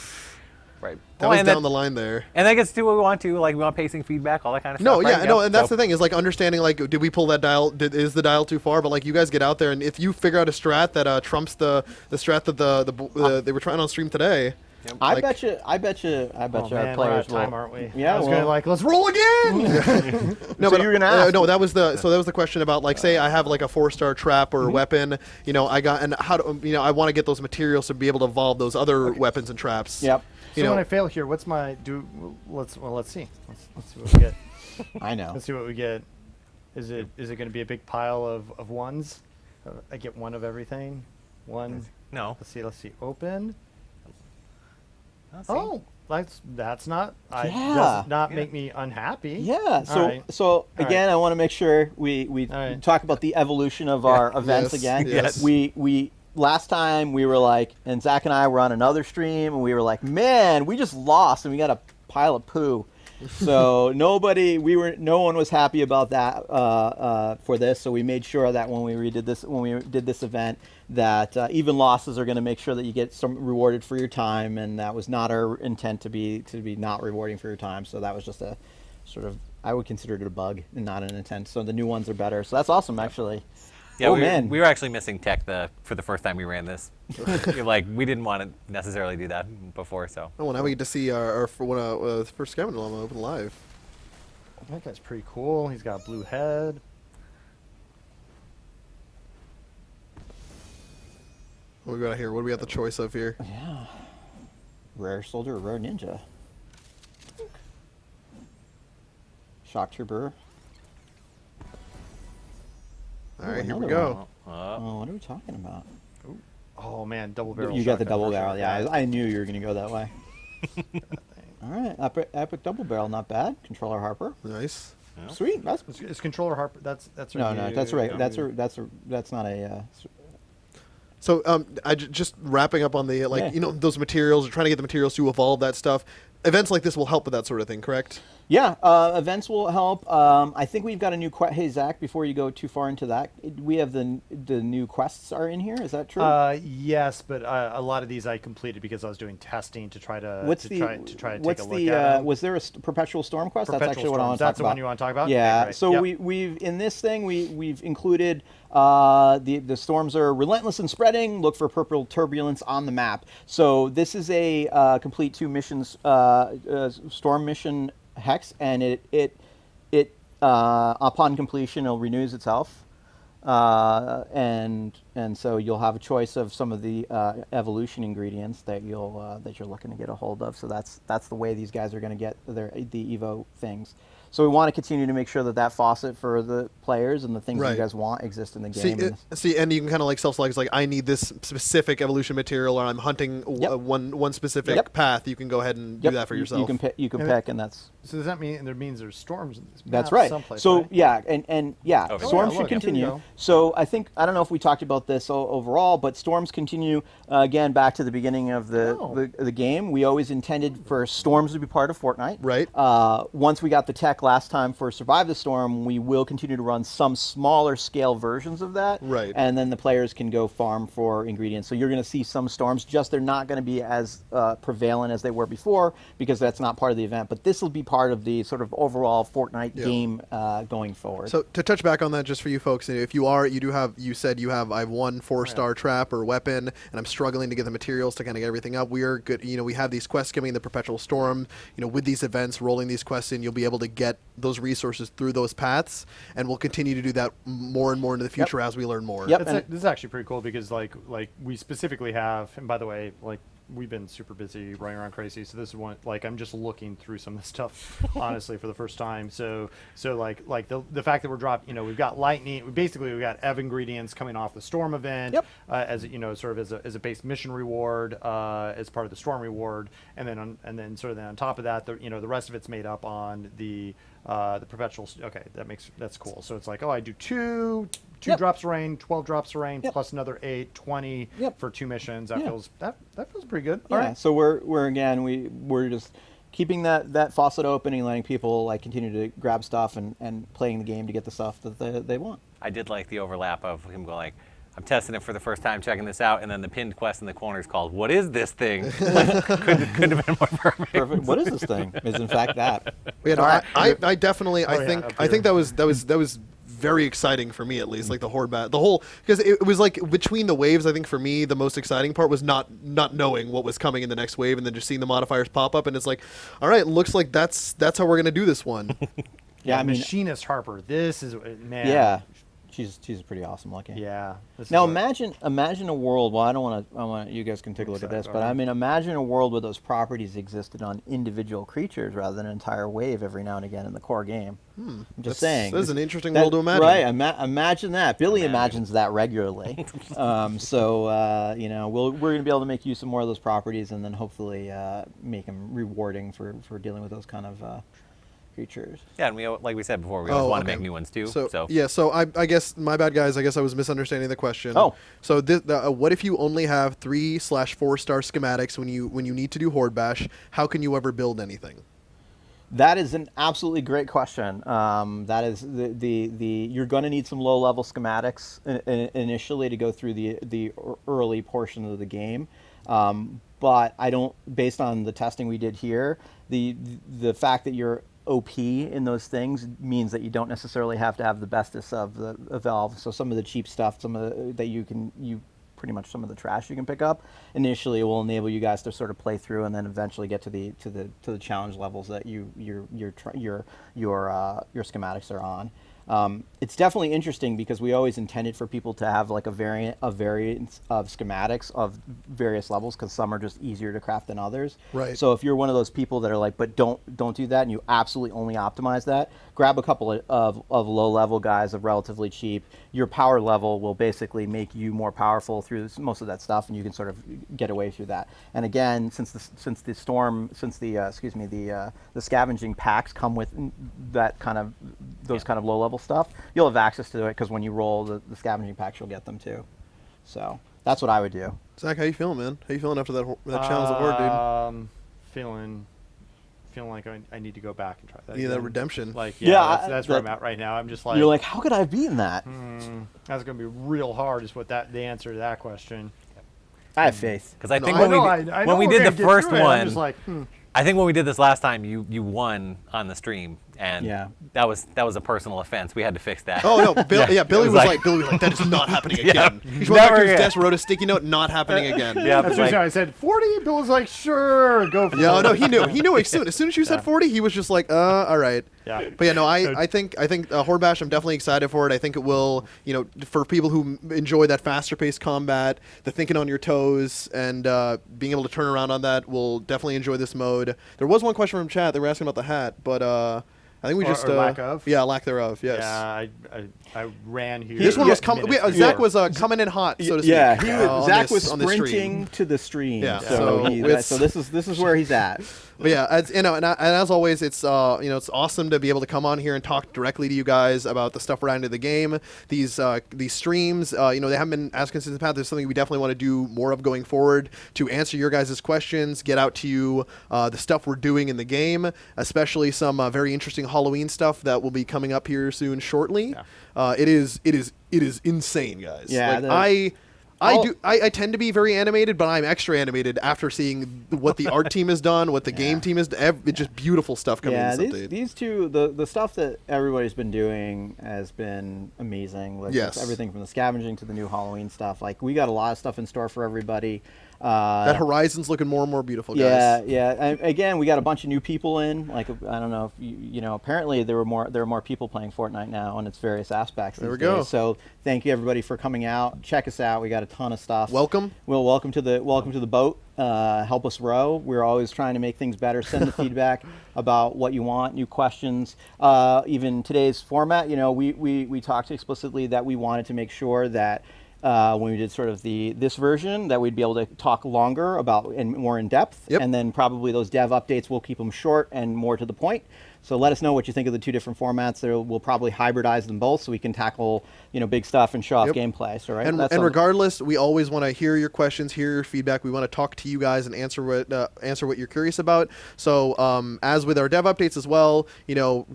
Right. that was and down the line there. And that gets to what we want to, like, we want pacing feedback, all that kind of No, stuff. yeah, right? no, Yep. and that's So- the thing is like understanding like did we pull that dial? Is the dial too far? But like you guys get out there, and if you figure out a strat that trumps the strat that they were trying on stream today, I Like- bet you. Oh, Our man, we're out players of time, will. aren't we? Yeah, I was well- gonna let's roll again. No, So but you were gonna ask. no, that was the question about like say I have like a 4-star trap or weapon, I got and how do I want to get those materials to be able to evolve those other weapons and traps. Yep. You So know, when I fail here, what's my do? Let's see. Let's see what we get. I know. Let's see what we get. Is it going to be a big pile of ones? I get one of everything. One. No. Let's see. Open. Let's see. Oh, that's not. Yeah. Does not make me unhappy. Yeah. So All right. so right. again, I want to make sure we All right. talk about the evolution of our events Yes, again. yes. We last time we were like, and Zach and I were on another stream, and we were like, man, we just lost, and we got a pile of poo. So no one was happy about that for this. So we made sure that when we did this event, that even losses are going to make sure that you get some rewarded for your time, and that was not our intent to be not rewarding for your time. So that was just a sort of, I would consider it a bug and not an intent. So the new ones are better. So that's awesome, actually. Yeah, oh, we were actually missing tech for the first time we ran this. Like, we didn't want to necessarily do that before, so. Oh, well, now we get to see our first Scavenger llama open live. That guy's pretty cool. He's got a blue head. What do we got here? What do we have the choice of here? Yeah. Rare soldier or rare ninja. Shock trooper. All right, here we another go. Oh, what are we talking about? Oh man, double barrel. You got the shotgun double for barrel. sure. Yeah, I knew you were going to go that way. All right, epic double barrel, not bad. Controller Harper. Nice. Yeah. Sweet. That's It's controller Harper. That's no, that's right. new- That's not a. So, just wrapping up on the those materials, trying to get the materials to evolve that stuff. Events like this will help with that sort of thing, correct? Yeah, events will help. I think we've got a new quest. Hey, Zach, before you go too far into that, we have the new quests are in here. Is that true? Yes, but a lot of these I completed because I was doing testing to try to what's take a look at the them. was there a perpetual storm quest? Perpetual That's actually what I want Storms. to talk That's the about. one you want to talk about? Yeah. Okay, great. So Yep. we've in this thing we've included the storms are relentless and spreading. Look for purple turbulence on the map. So this is a complete 2 missions storm mission hex, and it upon completion it renews itself, and so you'll have a choice of some of the evolution ingredients that you're looking to get a hold of. So that's the way these guys are going to get the Evo things. So we want to continue to make sure that faucet for the players and the things that Right. you guys want exist in the game. See, and you can kind of like self-select, like I need this specific evolution material, or I'm hunting Yep. one specific Yep. path. You can go ahead and do that for yourself. You can And pick, and that's. So does that mean there's storms in this That's map right. someplace, So right? yeah, and yeah, Oh, storms yeah, should look, here we continue. go. So I don't know if we talked about this overall, but storms continue again back to the beginning of the game. We always intended for storms to be part of Fortnite. Right. Once we got the tech last time for Survive the Storm, we will continue to run some smaller scale versions of that. Right. And then the players can go farm for ingredients. So you're going to see some storms, just they're not going to be as prevalent as they were before because that's not part of the event. But this will be part of the sort of overall Fortnite game going forward. So to touch back on that, just for you folks, if you said I have one 4-star trap or weapon, and I'm struggling to get the materials to kind of get everything up. We are good. We have these quests coming in the Perpetual Storm. With these events, rolling these quests in, you'll be able to get those resources through those paths, and we'll continue to do that more and more into the future as we learn more. Yep. This is actually pretty cool because like we specifically have, and by the way, like we've been super busy running around crazy, so this is one, like I'm just looking through some of this stuff honestly for the first time. So like the fact that we're dropping, we've got lightning, we've got Ev ingredients coming off the storm event. Yep. As sort of as a base mission reward, as part of the storm reward, and then on top of that, the rest of it's made up on the perpetual. Okay, that's cool. So it's like, I do two Yep. drops of rain, 12 drops of rain, Yep. plus another 8, 20 Yep. for 2 missions. That Yeah. feels pretty good. Yeah, All right. so we're just keeping that faucet open and letting people like continue to grab stuff and playing the game to get the stuff that they want. I did like the overlap of him going like, I'm testing it for the first time, checking this out, and then the pinned quest in the corner is called, "What is this thing?" Like, couldn't have been more perfect. Perfect. What is this thing? Is in fact that. Yeah, no, All right. I definitely, Oh, yeah, I think that was very exciting for me, at least, like the Horde Bash, because it was like between the waves. I think for me the most exciting part was not knowing what was coming in the next wave, and then just seeing the modifiers pop up, and it's like, all right, looks like that's how we're gonna do this one. Yeah, I mean, Machinist Harper. This is man. yeah, she's pretty awesome looking. Yeah. This Now is imagine a world. Well, I want you guys can take a look at this, but I mean, imagine a world where those properties existed on individual creatures rather than an entire wave every now and again in the core game. I'm just saying. This is an interesting world to imagine. Right? Imagine that. Billy imagines that regularly. We're going to be able to make use of more of those properties, and then hopefully make them rewarding for dealing with those kind of creatures. Yeah, and we, like we said before, we always want to make new ones too. So I guess my bad, guys. I guess I was misunderstanding the question. Oh. So what if you only have 3/4-star schematics when you need to do Horde Bash? How can you ever build anything? That is an absolutely great question. That is you're going to need some low level schematics initially to go through the early portion of the game. But based on the testing we did here, the fact that you're OP in those things means that you don't necessarily have to have the bestest of the Valve. So some of the cheap stuff, some of the, that you pretty much some of the trash you can pick up initially will enable you guys to sort of play through and then eventually get to the challenge levels that your schematics are on. It's definitely interesting because we always intended for people to have like a variance of schematics of various levels because some are just easier to craft than others. Right. So if you're one of those people that are like, but don't do that, and you absolutely only optimize that, grab a couple of low level guys of relatively cheap. Your power level will basically make you more powerful through most of that stuff, and you can sort of get away through that. And again, since the scavenging packs come with that kind of kind of low level stuff, you'll have access to it because when you roll the scavenging packs, you'll get them too. So that's what I would do. Zach, how you feeling, man? How you feeling after that challenge of Horde, dude? Feeling like I need to go back and try that. Yeah, that again. redemption. Like, that's where I'm at right now. I'm just like, you're like, how could I have beaten that? That's gonna be real hard. Is what the answer to that question. I have faith. Because I No, think I when we did the first one, I'm just like, I think when we did this last time, you won on the stream, and Yeah. that was a personal offense. We had to fix that. Oh no, Billy was was like- like, that is not happening Yeah. again. He just went back to Never his again. desk, wrote a sticky note, not happening again. Yeah, that's like- what I said. 40. Bill was like, sure, go for it. Yeah, no, he knew. He knew as soon as you said 40, he was just like, all right. Yeah. But yeah, no, I think Horde Bash, I'm definitely excited for it. I think it will, for people who enjoy that faster paced combat, the thinking on your toes, and being able to turn around on that, will definitely enjoy this mode. There was one question from chat. They were asking about the hat, but I think we just Or lack of? Yeah, lack thereof. Yes. Yeah, I ran here. This one was Zach was before. coming in hot, so to speak. Yeah, Zach on was on this stream. sprinting to the stream. Yeah. So, So this is where he's at. But yeah, and as always, it's it's awesome to be able to come on here and talk directly to you guys about the stuff around the game. These streams, they haven't been as consistent in the past. There's something we definitely want to do more of going forward to answer your guys' questions, get out to you the stuff we're doing in the game, especially some very interesting Halloween stuff that will be coming up here soon shortly. Yeah. It is insane, guys. Yeah, Like, I tend to be very animated, but I'm extra animated after seeing what the art team has done, what the game team has done. It's just beautiful stuff coming in this update. These two, the stuff that everybody's been doing has been amazing. Like, Yes. everything from the scavenging to the new Halloween stuff. Like, we got a lot of stuff in store for everybody. That horizon's looking more and more beautiful, guys. Yeah. And again, we got a bunch of new people in. Like, I don't know if apparently there are more people playing Fortnite now in its various aspects. There these we go. days. So thank you everybody for coming out. Check us out. We got a ton of stuff. Welcome. Well, welcome to the boat. Help us row. We're always trying to make things better. Send the feedback about what you want, new questions. Even today's format, we talked explicitly that we wanted to make sure that when we did sort of this version, that we'd be able to talk longer about and more in depth. Yep. And then probably those dev updates, we'll keep them short and more to the point. So let us know what you think of the two different formats. We'll probably hybridize them both so we can tackle big stuff and show off gameplay. So And regardless, we always want to hear your questions, hear your feedback. We want to talk to you guys and answer what you're curious about. So as with our dev updates as well,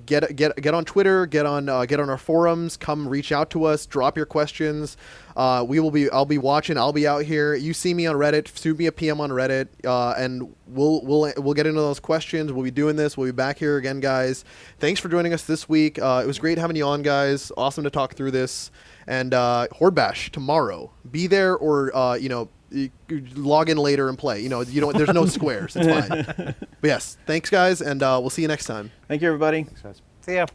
get on Twitter, get on our forums, come reach out to us, drop your questions. I'll be watching. I'll be out here. You see me on Reddit. Shoot me a PM on Reddit, and we'll get into those questions. We'll be doing this. We'll be back here again, guys. Thanks for joining us this week. It was great having you on, guys. Awesome to talk through this. And Horde Bash tomorrow. Be there or log in later and play. There's no squares. It's fine. But yes, thanks, guys, and we'll see you next time. Thank you, everybody. Thanks, guys. See ya.